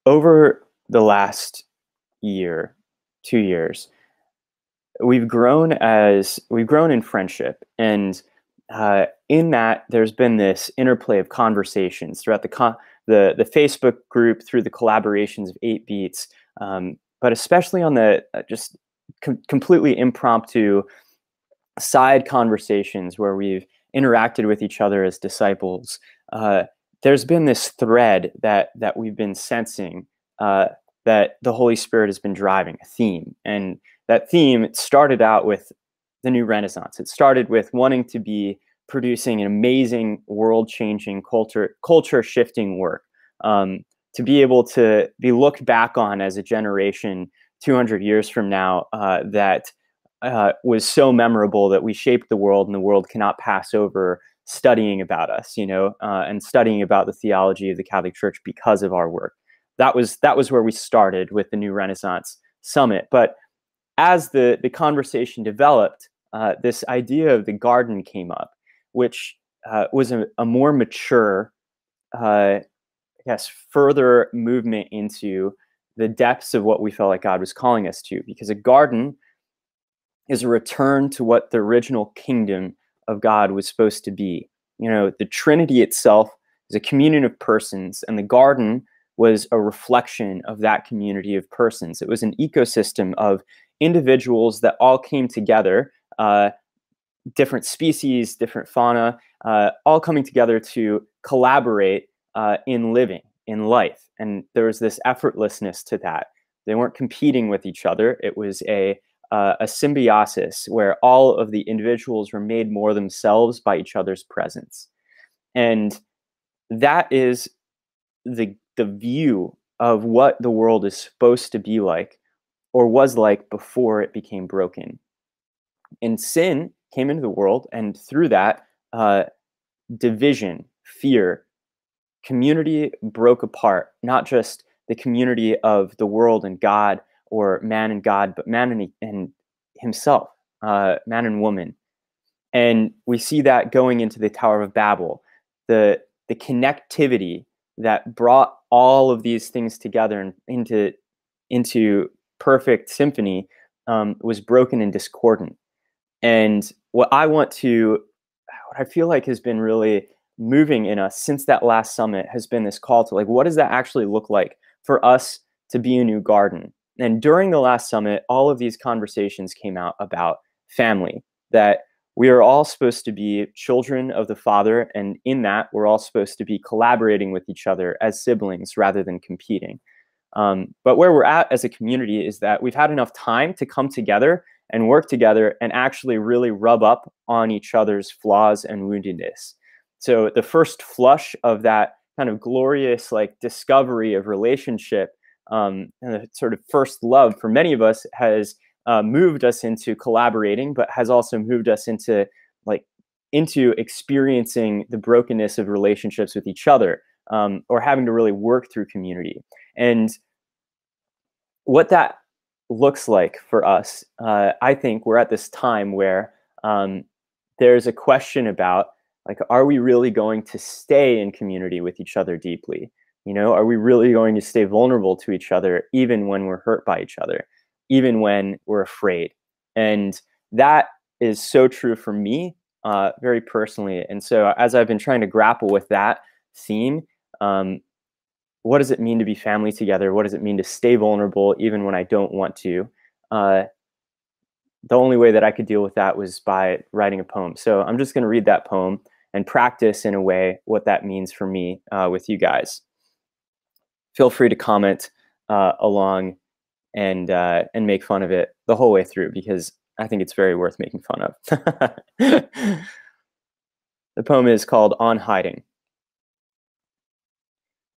over the last year, 2 years, we've grown in friendship, and in that there's been this interplay of conversations throughout the Facebook group, through the collaborations of 8 Beats, but especially on the just completely impromptu side conversations where we've interacted with each other as disciples. There's been this thread that we've been sensing, that the Holy Spirit has been driving, a theme. And that theme, it started out with the New Renaissance. It started with wanting to be producing an amazing, world-changing, culture-shifting work, to be able to be looked back on as a generation 200 years from now, that was so memorable that we shaped the world, and the world cannot pass over studying about us, and studying about the theology of the Catholic Church because of our work. That was where we started with the New Renaissance Summit. But as the conversation developed, this idea of the garden came up, which was a more mature, further movement into the depths of what we felt like God was calling us to. Because a garden is a return to what the original kingdom of God was supposed to be. The Trinity itself is a communion of persons, and the garden was a reflection of that community of persons. It was an ecosystem of individuals that all came together, different species, different fauna, all coming together to collaborate in living, in life. And there was this effortlessness to that. They weren't competing with each other. It was a symbiosis where all of the individuals were made more themselves by each other's presence. And that is the view of what the world is supposed to be like, or was like, before it became broken. And sin came into the world, and through that, division, fear, community broke apart, not just the community of the world and God, or man and God, but man and himself, man and woman. And we see that going into the Tower of Babel, the connectivity that brought all of these things together and into perfect symphony, was broken and discordant. And what I feel like has been really moving in us since that last summit has been this call to, like, what does that actually look like for us to be a new garden? And during the last summit, all of these conversations came out about family, that we are all supposed to be children of the Father, and in that, we're all supposed to be collaborating with each other as siblings rather than competing. But where we're at as a community is that we've had enough time to come together and work together and actually really rub up on each other's flaws and woundedness. So the first flush of that kind of glorious, like, discovery of relationship, and the sort of first love for many of us has moved us into collaborating, but has also moved us into experiencing the brokenness of relationships with each other, or having to really work through community. And what that looks like for us, I think we're at this time where there's a question about, like, are we really going to stay in community with each other deeply? Are we really going to stay vulnerable to each other, even when we're hurt by each other, even when we're afraid? And that is so true for me, very personally. And so as I've been trying to grapple with that theme, what does it mean to be family together? What does it mean to stay vulnerable even when I don't want to? The only way that I could deal with that was by writing a poem. So I'm just going to read that poem and practice in a way what that means for me with you guys. Feel free to comment along and make fun of it the whole way through, because I think it's very worth making fun of. The poem is called Unhiding.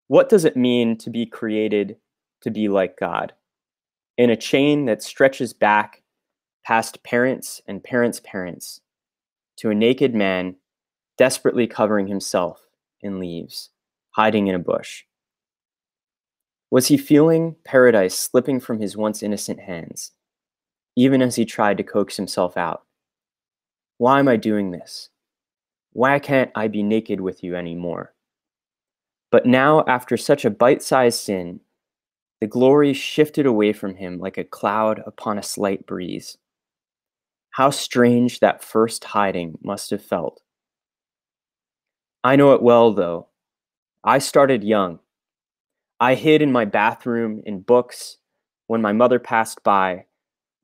What does it mean to be created to be like God? In a chain that stretches back past parents and parents' parents to a naked man desperately covering himself in leaves, hiding in a bush. Was he feeling paradise slipping from his once innocent hands, even as he tried to coax himself out? Why am I doing this? Why can't I be naked with you anymore? But now, after such a bite-sized sin, The glory shifted away from him like a cloud upon a slight breeze. How strange that first hiding must have felt. I know it well, though. I started young. I hid in my bathroom in books when my mother passed by,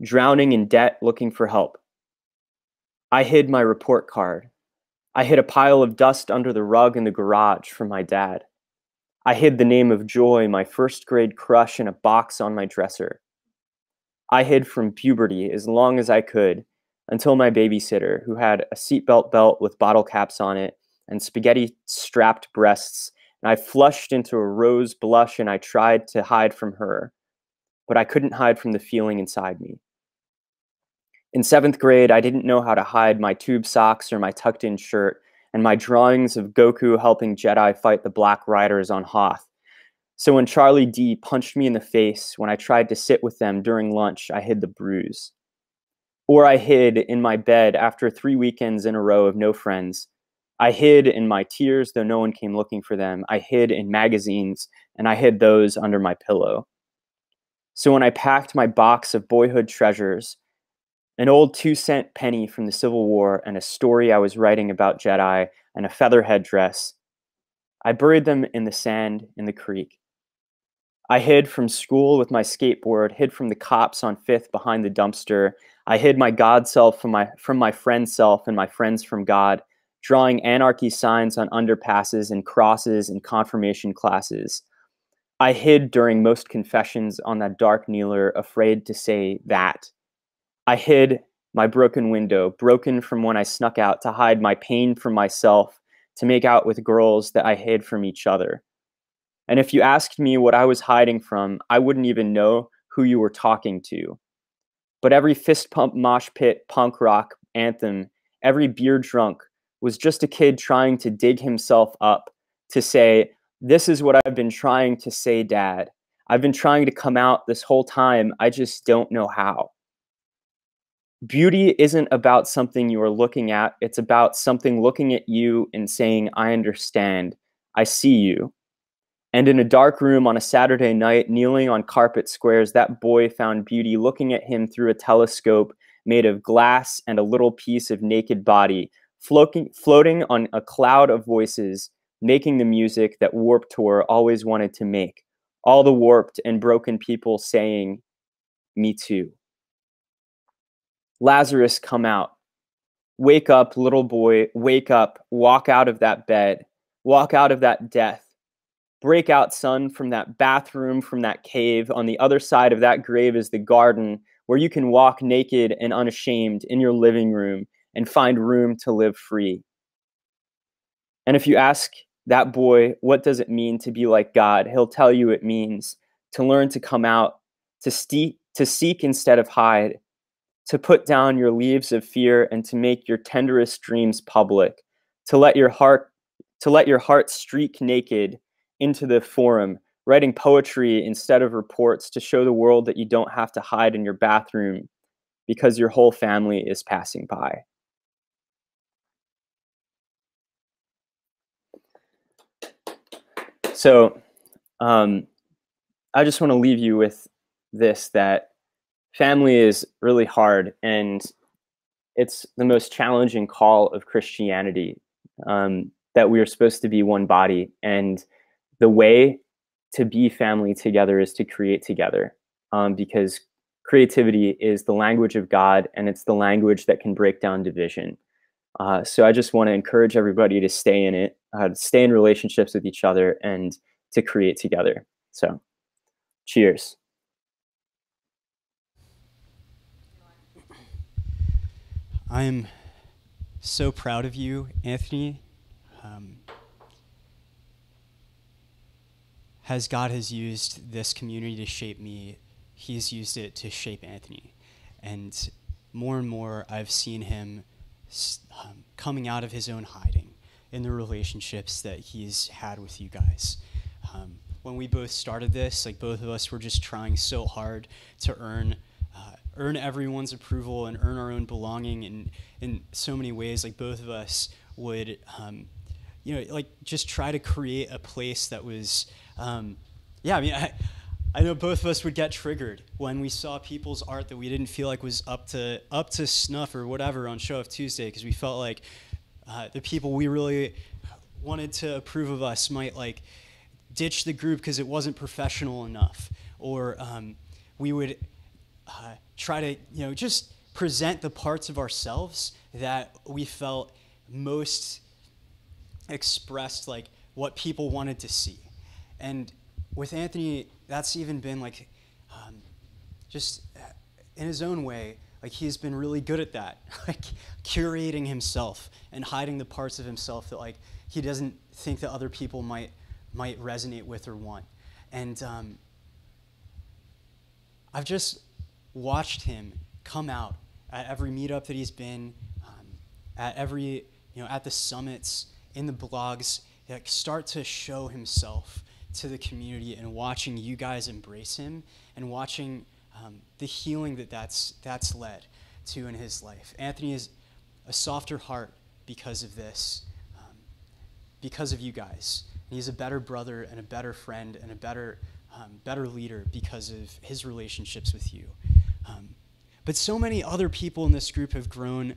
drowning in debt looking for help. I hid my report card. I hid a pile of dust under the rug in the garage from my dad. I hid the name of Joy, my first grade crush, in a box on my dresser. I hid from puberty as long as I could until my babysitter, who had a seatbelt belt with bottle caps on it and spaghetti-strapped breasts, and I flushed into a rose blush and I tried to hide from her, but I couldn't hide from the feeling inside me. In 7th grade, I didn't know how to hide my tube socks or my tucked-in shirt and my drawings of Goku helping Jedi fight the Black Riders on Hoth. So when Charlie D punched me in the face when I tried to sit with them during lunch, I hid the bruise. Or I hid in my bed after 3 weekends in a row of no friends. I hid in my tears, though no one came looking for them. I hid in magazines, and I hid those under my pillow. So when I packed my box of boyhood treasures, an old 2-cent penny from the Civil War and a story I was writing about Jedi and a featherhead dress, I buried them in the sand in the creek. I hid from school with my skateboard, hid from the cops on 5th behind the dumpster. I hid my God self from my friend self and my friends from God, drawing anarchy signs on underpasses and crosses in confirmation classes. I hid during most confessions on that dark kneeler, afraid to say that. I hid my broken window, broken from when I snuck out to hide my pain from myself, to make out with girls that I hid from each other. And if you asked me what I was hiding from, I wouldn't even know who you were talking to. But every fist pump mosh pit punk rock anthem, every beer drunk was just a kid trying to dig himself up to say, this is what I've been trying to say, Dad. I've been trying to come out this whole time. I just don't know how. Beauty isn't about something you are looking at. It's about something looking at you and saying, I understand. I see you. And in a dark room on a Saturday night, kneeling on carpet squares, that boy found beauty looking at him through a telescope made of glass and a little piece of naked body, floating on a cloud of voices, making the music that Warped Tour always wanted to make. All the warped and broken people saying, me too. Lazarus, come out. Wake up, little boy, wake up, walk out of that bed, walk out of that death. Break out, son, from that bathroom, from that cave. On the other side of that grave is the garden where you can walk naked and unashamed in your living room and find room to live free. And if you ask that boy, what does it mean to be like God? He'll tell you it means to learn to come out, to seek instead of hide, to put down your leaves of fear and to make your tenderest dreams public, to let your heart streak naked into the forum, writing poetry instead of reports to show the world that you don't have to hide in your bathroom because your whole family is passing by. So I just want to leave you with this, that family is really hard, and it's the most challenging call of Christianity, that we are supposed to be one body. And the way to be family together is to create together, because creativity is the language of God, and it's the language that can break down division. So I just want to encourage everybody to stay in it, to stay in relationships with each other, and to create together. So cheers. I'm so proud of you, Anthony. As God has used this community to shape me, he's used it to shape Anthony. And more, I've seen him coming out of his own hiding in the relationships that he's had with you guys. When we both started this, like, both of us were just trying so hard to earn everyone's approval and earn our own belonging, and in so many ways, like, both of us would, like, just try to create a place that was, I know both of us would get triggered when we saw people's art that we didn't feel like was up to snuff or whatever on Show Off Tuesday, because we felt like the people we really wanted to approve of us might like ditch the group because it wasn't professional enough, or we would try to just present the parts of ourselves that we felt most expressed like what people wanted to see. And with Anthony, that's even been like just in his own way, like he's been really good at that, like curating himself and hiding the parts of himself that like he doesn't think that other people might resonate with or want. And I've just watched him come out at every meetup that he's been, at every, at the summits, in the blogs, like start to show himself to the community, and watching you guys embrace him and watching the healing that's led to in his life. Anthony is a softer heart because of this, because of you guys. And he's a better brother and a better friend and a better leader because of his relationships with you. But so many other people in this group have grown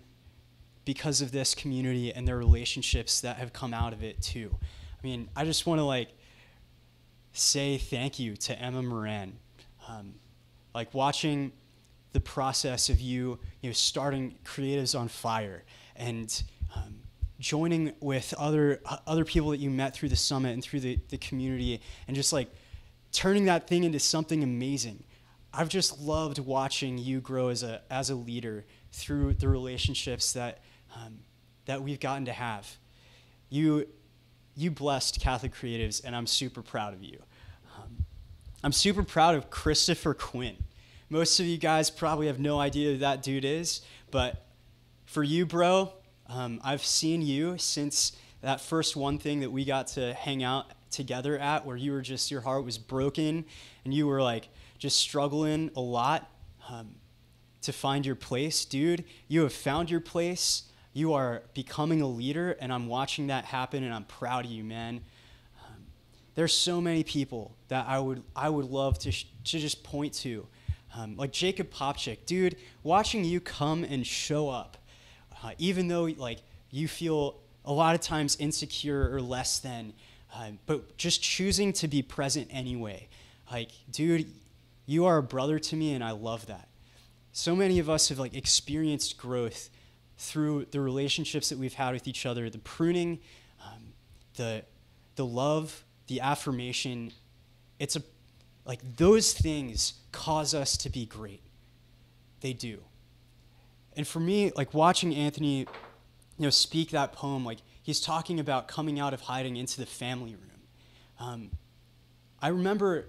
because of this community and their relationships that have come out of it too. I mean, I just want to say thank you to Emma Moran. Watching the process of you starting Creatives on Fire and joining with other people that you met through the summit and through the community, and just turning that thing into something amazing. I've just loved watching you grow as a leader through the relationships that we've gotten to have. You blessed Catholic Creatives, and I'm super proud of you. I'm super proud of Christopher Quinn. Most of you guys probably have no idea who that dude is, but for you, bro, I've seen you since that first one thing that we got to hang out together at, where you were just, your heart was broken and you were just struggling a lot to find your place. Dude, you have found your place. You are becoming a leader, and I'm watching that happen, and I'm proud of you, man. There's so many people that I would love to just point to, like Jacob Popchik. Dude, watching you come and show up, even though you feel a lot of times insecure or less than, but just choosing to be present anyway. Dude, you are a brother to me, and I love that. So many of us have experienced growth through the relationships that we've had with each other, the pruning, the love, the affirmation. It's those things cause us to be great. They do. And for me, watching Anthony, speak that poem, he's talking about coming out of hiding into the family room. I remember,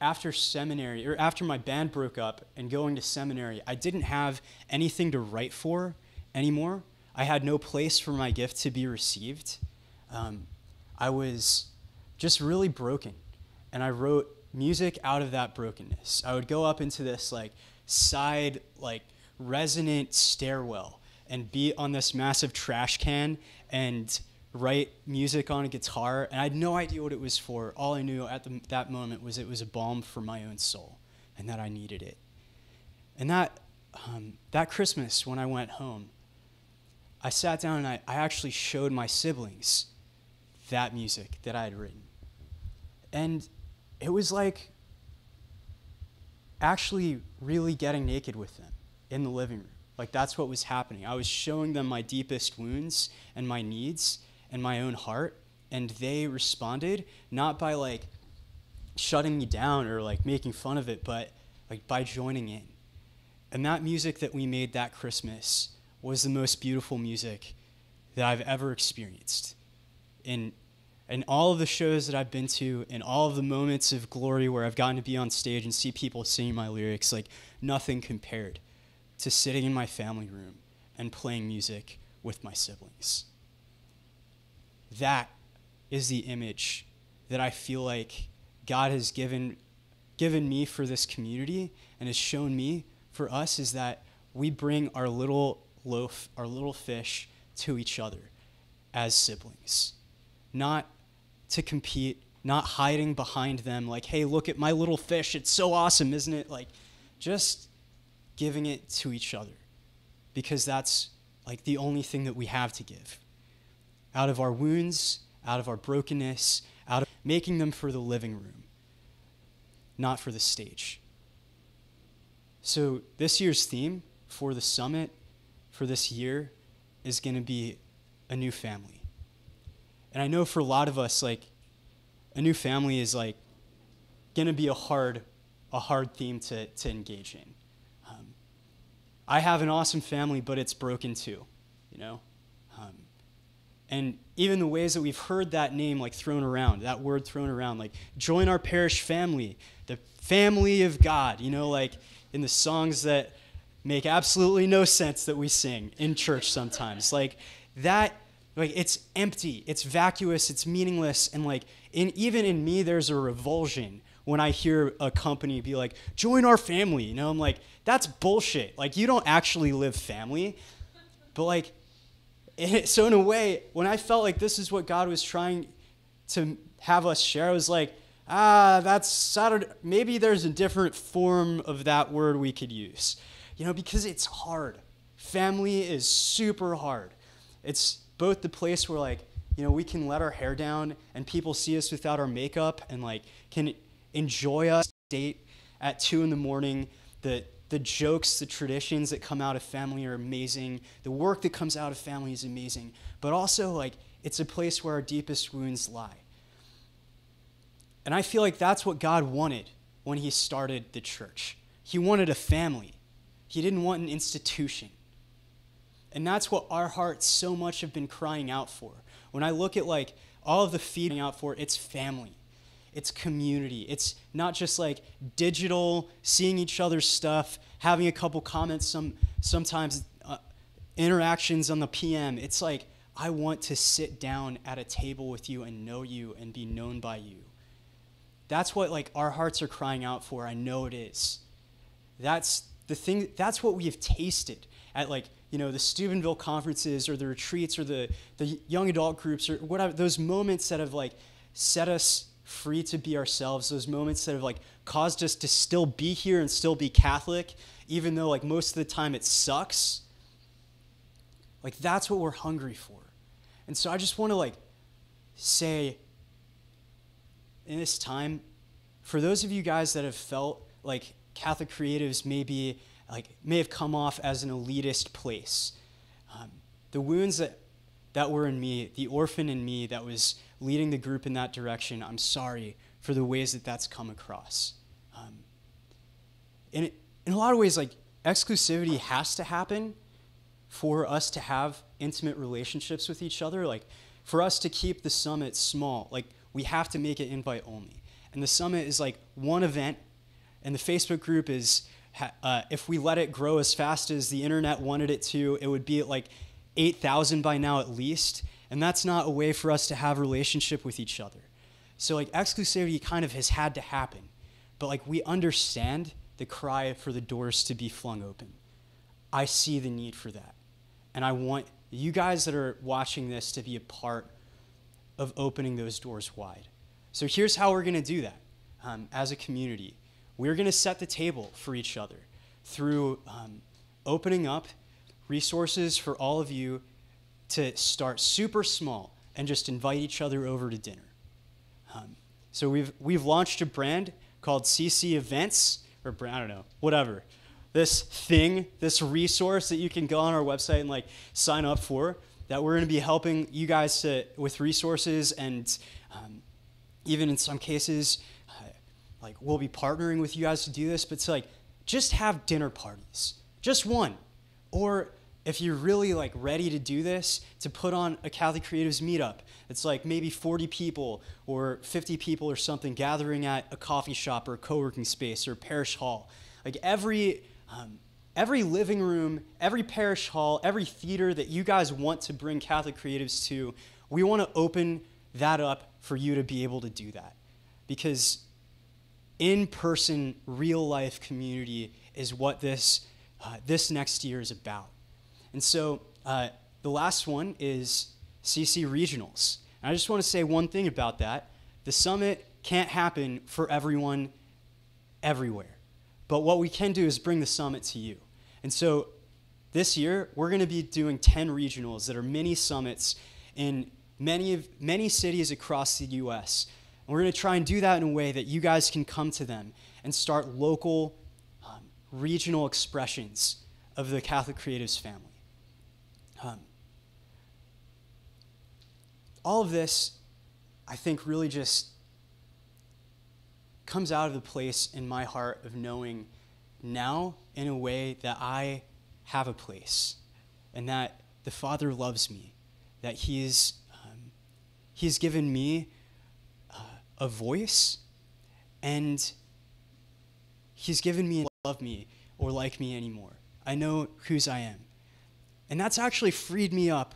after seminary, or after my band broke up and going to seminary, I didn't have anything to write for anymore. I had no place for my gift to be received. I was just really broken, and I wrote music out of that brokenness. I would go up into this side resonant stairwell and be on this massive trash can and write music on a guitar, and I had no idea what it was for. All I knew at that moment was it was a balm for my own soul, and that I needed it. And that Christmas, when I went home, I sat down and I actually showed my siblings that music that I had written. And it was actually really getting naked with them in the living room. That's what was happening. I was showing them my deepest wounds and my needs and my own heart, and they responded not by shutting me down or making fun of it, but by joining in. And that music that we made that Christmas was the most beautiful music that I've ever experienced. In all of the shows that I've been to, in all of the moments of glory where I've gotten to be on stage and see people singing my lyrics, nothing compared to sitting in my family room and playing music with my siblings. That is the image that I feel like God has given me for this community and has shown me for us, is that we bring our little loaf, our little fish to each other as siblings. Not to compete, not hiding behind them like, hey, look at my little fish. It's so awesome, isn't it? Like, just giving it to each other, because that's like the only thing that we have to give. Out of our wounds, out of our brokenness, out of making them for the living room, not for the stage. So this year's theme for the summit for this year is going to be a new family. And I know for a lot of us, like, a new family is like going to be a hard theme to engage in. I have an awesome family, but it's broken too, you know? And even the ways that we've heard that name like thrown around, that word thrown around, like join our parish family, the family of God, you know, like in the songs that make absolutely no sense that we sing in church sometimes. Like that, like it's empty, it's vacuous, it's meaningless, and like even in me there's a revulsion when I hear a company be like, join our family, you know? I'm like, that's bullshit. Like, you don't actually live family. But like, so in a way, when I felt like this is what God was trying to have us share, I was like, that's Saturday. Maybe there's a different form of that word we could use, you know, because it's hard. Family is super hard. It's both the place where like, you know, we can let our hair down and people see us without our makeup and like can enjoy us date at 2 a.m. The jokes, the traditions that come out of family are amazing. The work that comes out of family is amazing. But also, like, it's a place where our deepest wounds lie. And I feel like that's what God wanted when he started the church. He wanted a family. He didn't want an institution. And that's what our hearts so much have been crying out for. When I look at, like, all of the feeding out for, it's family. It's community. It's not just like digital, seeing each other's stuff, having a couple comments, sometimes interactions on the PM. It's like, I want to sit down at a table with you and know you and be known by you. That's what like our hearts are crying out for. I know it is. That's the thing. That's what we have tasted at like, you know, the Steubenville conferences or the retreats or the young adult groups or whatever, those moments that have like set us free to be ourselves, those moments that have like caused us to still be here and still be Catholic, even though like most of the time it sucks. Like that's what we're hungry for. And so I just want to like say in this time, for those of you guys that have felt like Catholic Creatives may have come off as an elitist place, the wounds that were in me, the orphan in me that was leading the group in that direction, I'm sorry for the ways that that's come across. In a lot of ways, like exclusivity has to happen for us to have intimate relationships with each other. Like for us to keep the summit small, like we have to make it invite only. And the summit is like one event, and the Facebook group is, if we let it grow as fast as the internet wanted it to, it would be at like 8,000 by now at least. And that's not a way for us to have a relationship with each other. So like exclusivity kind of has had to happen. But like we understand the cry for the doors to be flung open. I see the need for that. And I want you guys that are watching this to be a part of opening those doors wide. So here's how we're going to do that as a community. We're going to set the table for each other through opening up resources for all of you to start super small and just invite each other over to dinner. So we've launched a brand called CC Events, or I don't know, whatever. This resource that you can go on our website and like sign up for, that we're going to be helping you guys with resources, and even in some cases, like we'll be partnering with you guys to do this, but to like just have dinner parties, just one. Or if you're really like ready to do this, to put on a Catholic Creatives meetup. It's like maybe 40 people or 50 people or something gathering at a coffee shop or a co-working space or parish hall. Like every living room, every parish hall, every theater that you guys want to bring Catholic Creatives to, we want to open that up for you to be able to do that. Because in-person, real-life community is what this next year is about. And so the last one is CC Regionals. And I just want to say one thing about that. The summit can't happen for everyone everywhere. But what we can do is bring the summit to you. And so this year, we're going to be doing 10 regionals that are mini summits in many cities across the U.S. And we're going to try and do that in a way that you guys can come to them and start local, regional expressions of the Catholic Creatives family. All of this, I think, really just comes out of the place in my heart of knowing now in a way that I have a place and that the Father loves me, that He's given me a voice, and He's given me to love me or like me anymore. I know whose I am. And that's actually freed me up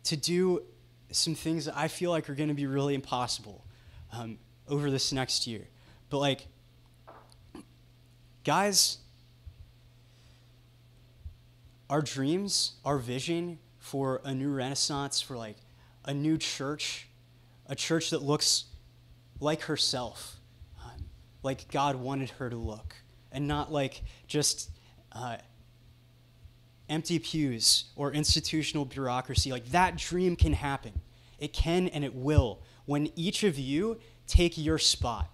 to do some things that I feel like are going to be really impossible over this next year. But like, guys, our dreams, our vision for a new Renaissance, for like a new church, a church that looks like herself, like God wanted her to look, and not like just empty pews or institutional bureaucracy. Like, that dream can happen. It can and it will when each of you take your spot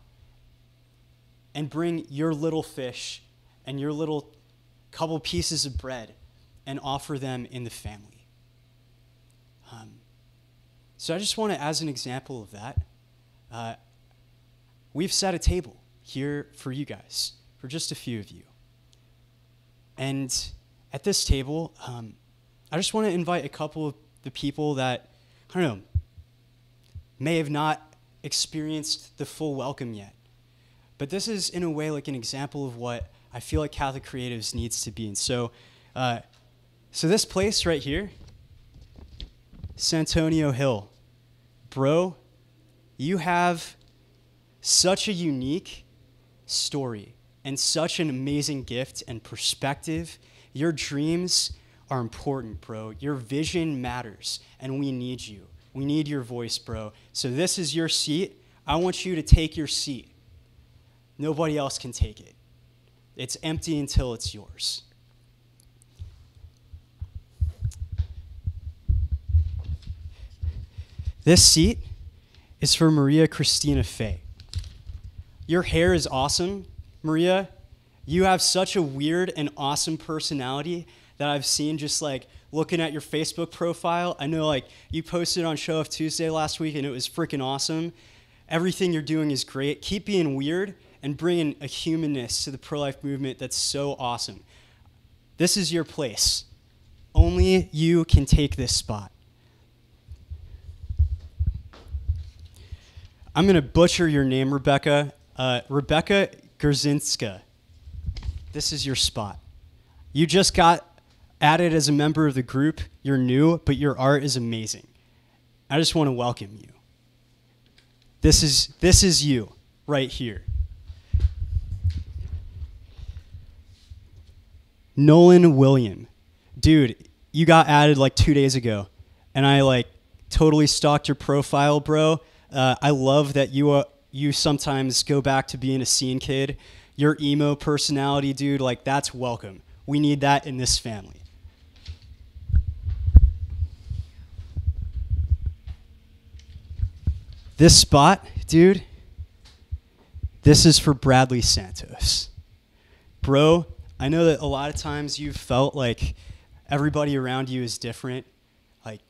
and bring your little fish and your little couple pieces of bread and offer them in the family. So I just want to, as an example of that, we've set a table here for you guys, for just a few of you. And at this table, I just want to invite a couple of the people that, I don't know, may have not experienced the full welcome yet. But this is, in a way, like an example of what I feel like Catholic Creatives needs to be. And so, so this place right here, Santonio Hill, bro, you have such a unique story and such an amazing gift and perspective. Your dreams are important, bro. Your vision matters, and we need you. We need your voice, bro. So this is your seat. I want you to take your seat. Nobody else can take it. It's empty until it's yours. This seat is for Maria Christina Fay. Your hair is awesome, Maria. You have such a weird and awesome personality that I've seen just like looking at your Facebook profile. I know like you posted on Show Off Tuesday last week and it was freaking awesome. Everything you're doing is great. Keep being weird and bringing a humanness to the pro-life movement that's so awesome. This is your place. Only you can take this spot. I'm going to butcher your name, Rebecca. Rebecca Gerzinska. This is your spot. You just got added as a member of the group. You're new, but your art is amazing. I just want to welcome you. This is you right here. Nolan William. Dude, you got added like 2 days ago, and I like totally stalked your profile, bro. I love that you sometimes go back to being a scene kid. Your emo personality, dude, like that's welcome. We need that in this family. This spot, dude, this is for Bradley Santos. Bro, I know that a lot of times you've felt like everybody around you is different. Like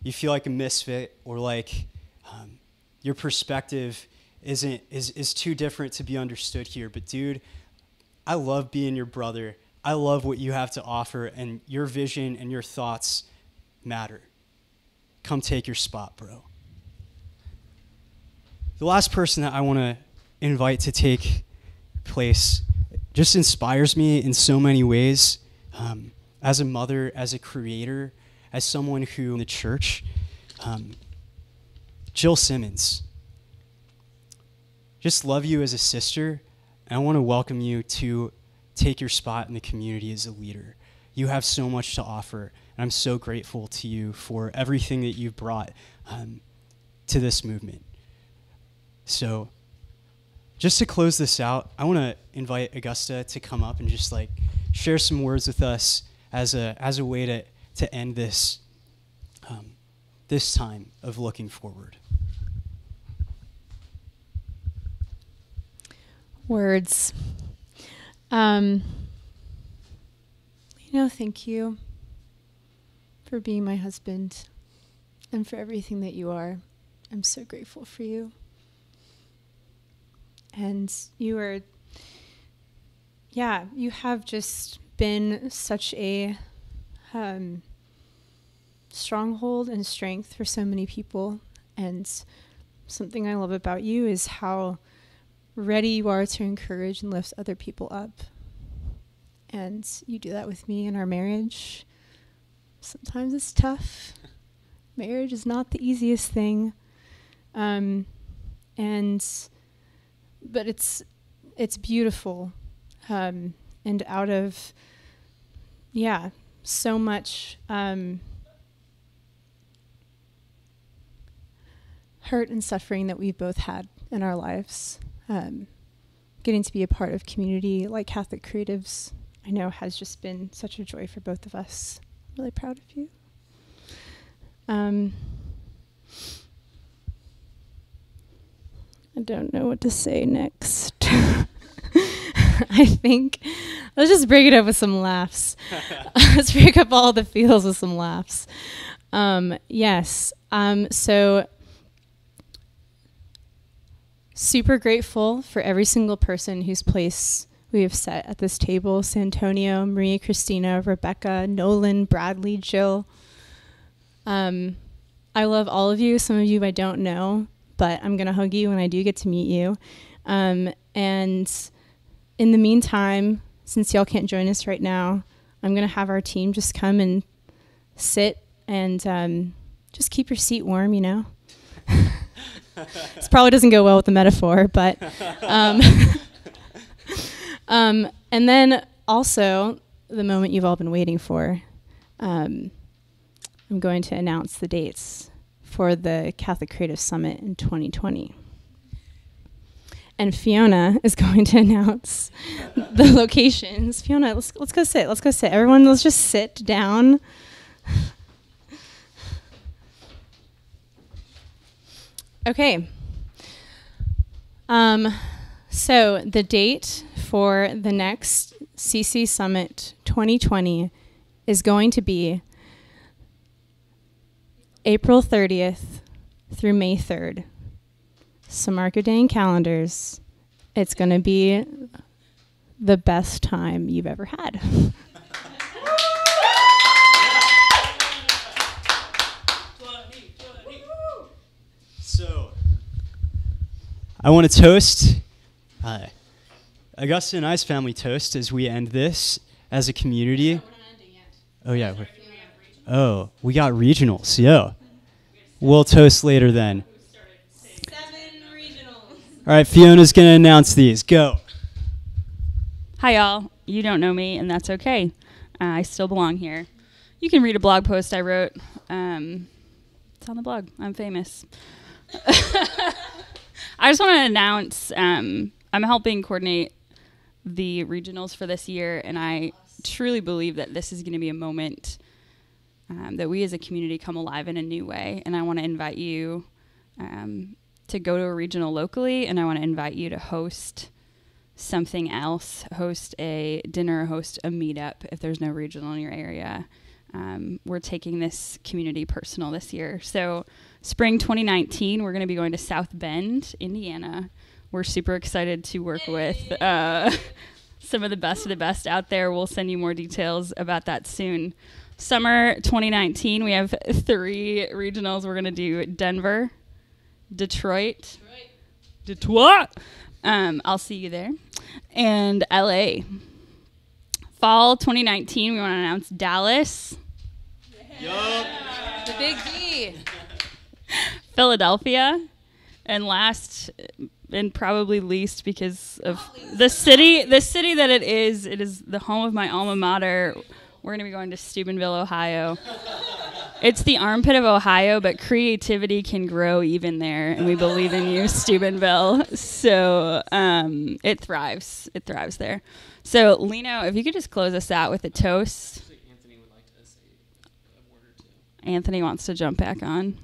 you feel like a misfit, or like your perspective is too different to be understood here. But dude, I love being your brother. I love what you have to offer, and your vision and your thoughts matter. Come take your spot, bro. The last person that I want to invite to take place just inspires me in so many ways. As a mother, as a creator, as someone who in the church, Jill Simmons. Just love you as a sister, and I want to welcome you to take your spot in the community as a leader. You have so much to offer, and I'm so grateful to you for everything that you've brought to this movement. So just to close this out, I want to invite Augusta to come up and just like share some words with us as a way to end this this time of looking forward. Words. Thank you for being my husband and for everything that you are. I'm so grateful for you. And you have just been such a stronghold and strength for so many people. And something I love about you is how ready you are to encourage and lift other people up. And you do that with me in our marriage. Sometimes it's tough. Marriage is not the easiest thing. But it's beautiful. And out of, so much hurt and suffering that we've both had in our lives, getting to be a part of community like Catholic Creatives, I know has just been such a joy for both of us. I'm really proud of you. I don't know what to say next. I think let's just break it up with some laughs. Let's break up all the feels with some laughs. Yes. So super grateful for every single person whose place we have set at this table. Santonio, Maria Christina, Rebecca, Nolan, Bradley, Jill. I love all of you. Some of you I don't know, but I'm going to hug you when I do get to meet you. And in the meantime, since y'all can't join us right now, I'm going to have our team just come and sit and just keep your seat warm, This probably doesn't go well with the metaphor, but and then also the moment you've all been waiting for. I'm going to announce the dates for the Catholic Creative Summit in 2020. And Fiona is going to announce the locations. Fiona, let's go sit. Let's go sit. Everyone, let's just sit down. Okay. So the date for the next CC Summit 2020 is going to be April 30th through May 3rd. So mark your dang calendars. It's going to be the best time you've ever had. So, I want to toast, Augusta and I's family toast as we end this as a community. No, we're not ending yet. Oh, yeah. We got regionals. Yeah. We'll toast later then. 7 regionals. All right, Fiona's going to announce these. Go. Hi, y'all. You don't know me, and that's okay. I still belong here. You can read a blog post I wrote. It's on the blog. I'm famous. I just want to announce I'm helping coordinate the regionals for this year, and I truly believe that this is going to be a moment that we as a community come alive in a new way. And I want to invite you to go to a regional locally, and I want to invite you to host something else, host a dinner, host a meetup if there's no regional in your area. We're taking this community personal this year. So spring 2019, we're going to be going to South Bend, Indiana. We're super excited to work with some of the best out there. We'll send you more details about that soon. Summer 2019, we have 3 regionals. We're going to do Denver, Detroit. I'll see you there. And LA. Fall 2019, we want to announce Dallas. The big D. Philadelphia. And last and probably least, because of the city that it is the home of my alma mater. We're going to be going to Steubenville, Ohio. It's the armpit of Ohio, but creativity can grow even there, and we believe in you, Steubenville. So it thrives. It thrives there. So, Lino, if you could just close us out with a toast. Anthony would like to say a word or two. Anthony wants to jump back on,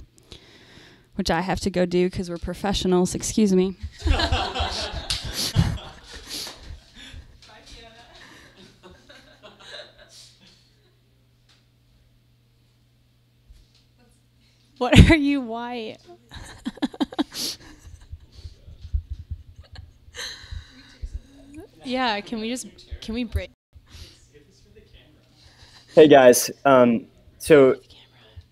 which I have to go do because we're professionals. Excuse me. What are you white? Yeah, can we break? Hey guys, so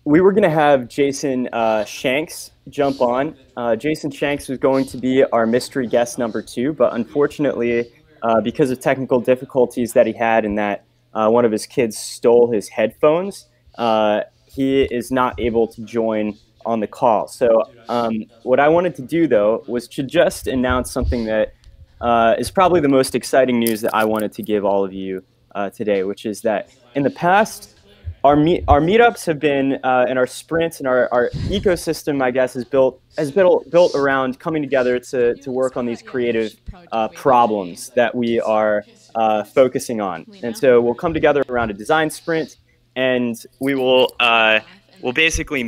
we were gonna have Jason Shanks jump on. Jason Shanks was going to be our mystery guest number 2, but unfortunately, because of technical difficulties that he had and that one of his kids stole his headphones, he is not able to join on the call. So what I wanted to do, though, was to just announce something that is probably the most exciting news that I wanted to give all of you today, which is that in the past, our meetups have been, and our sprints and our ecosystem, I guess, is built around coming together to work on these creative problems that we are focusing on. And so we'll come together around a design sprint, and we will we'll basically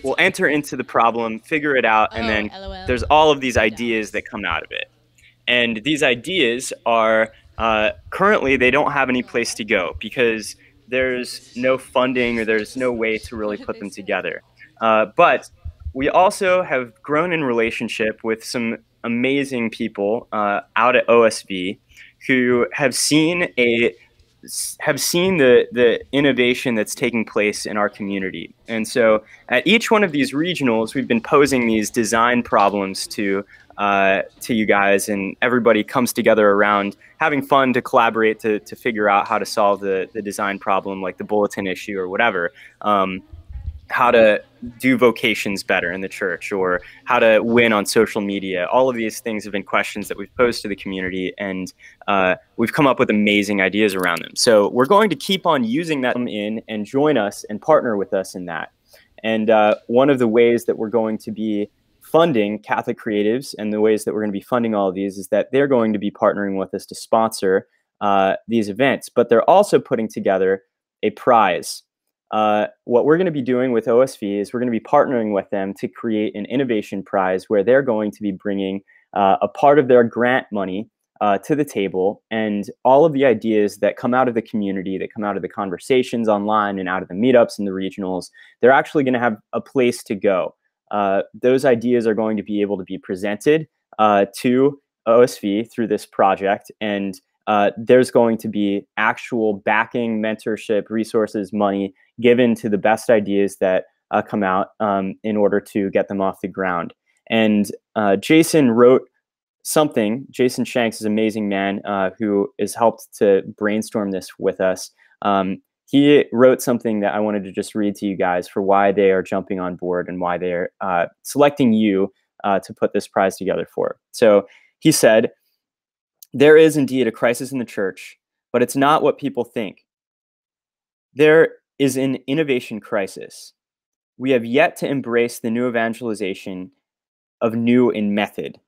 we'll enter into the problem, figure it out, and then there's all of these ideas that come out of it. And these ideas are currently, they don't have any place to go because there's no funding or there's no way to really put them together. But we also have grown in relationship with some amazing people out at OSV who have seen the innovation that's taking place in our community. And so at each one of these regionals, we've been posing these design problems to you guys, and everybody comes together around having fun to collaborate to figure out how to solve the design problem, like the bulletin issue or whatever. How to do vocations better in the church, or how to win on social media. All of these things have been questions that we've posed to the community, and we've come up with amazing ideas around them. So we're going to keep on using that in and join us and partner with us in that. And one of the ways that we're going to be funding Catholic Creatives and the ways that we're going to be funding all of these is that they're going to be partnering with us to sponsor these events, but they're also putting together a prize. What we're going to be doing with OSV is we're going to be partnering with them to create an innovation prize where they're going to be bringing a part of their grant money to the table, and all of the ideas that come out of the community, that come out of the conversations online and out of the meetups and the regionals, they're actually going to have a place to go. Those ideas are going to be able to be presented to OSV through this project, and there's going to be actual backing, mentorship, resources, money given to the best ideas that come out in order to get them off the ground. And Jason wrote something. Jason Shanks is an amazing man who has helped to brainstorm this with us. He wrote something that I wanted to just read to you guys for why they are jumping on board and why they're selecting you to put this prize together for. So he said, "There is indeed a crisis in the church, but it's not what people think. There is an innovation crisis. We have yet to embrace the new evangelization of new in method.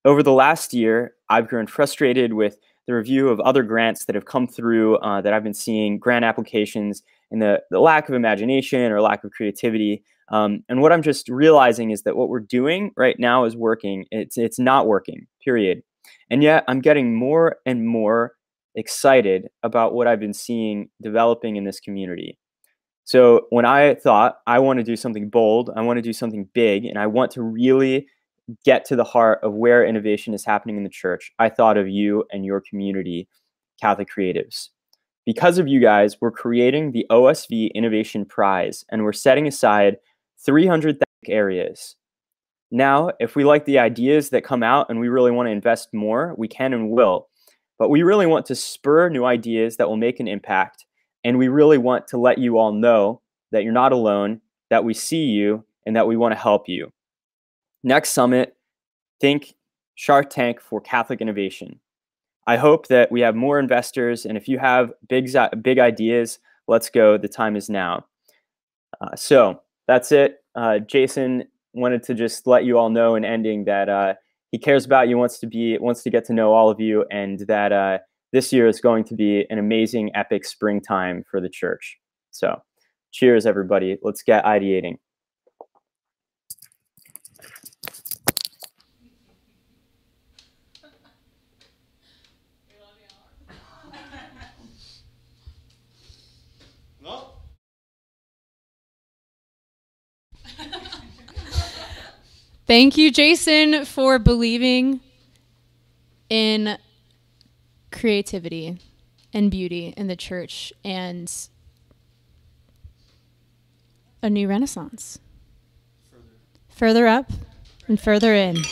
Over the last year, I've grown frustrated with the review of other grants that have come through that I've been seeing, grant applications, and the lack of imagination or lack of creativity. And what I'm just realizing is that what we're doing right now is working. It's not working, period. And yet I'm getting more and more excited about what I've been seeing developing in this community. So when I thought I want to do something bold, I want to do something big, and I want to really get to the heart of where innovation is happening in the church, I thought of you and your community, Catholic Creatives. Because of you guys, we're creating the OSV Innovation Prize, and we're setting aside 300 areas. Now, if we like the ideas that come out and we really want to invest more, we can and will. But we really want to spur new ideas that will make an impact, and we really want to let you all know that you're not alone, that we see you, and that we want to help you. Next summit, think Shark Tank for Catholic innovation. I hope that we have more investors, and if you have big ideas, Let's go. The time is now. So that's it. Jason wanted to just let you all know in ending that he cares about you, wants to get to know all of you, and that this year is going to be an amazing, epic springtime for the church. So cheers, everybody. Let's get ideating. Thank you, Jason, for believing in creativity and beauty in the church and a new renaissance. Further up and further in.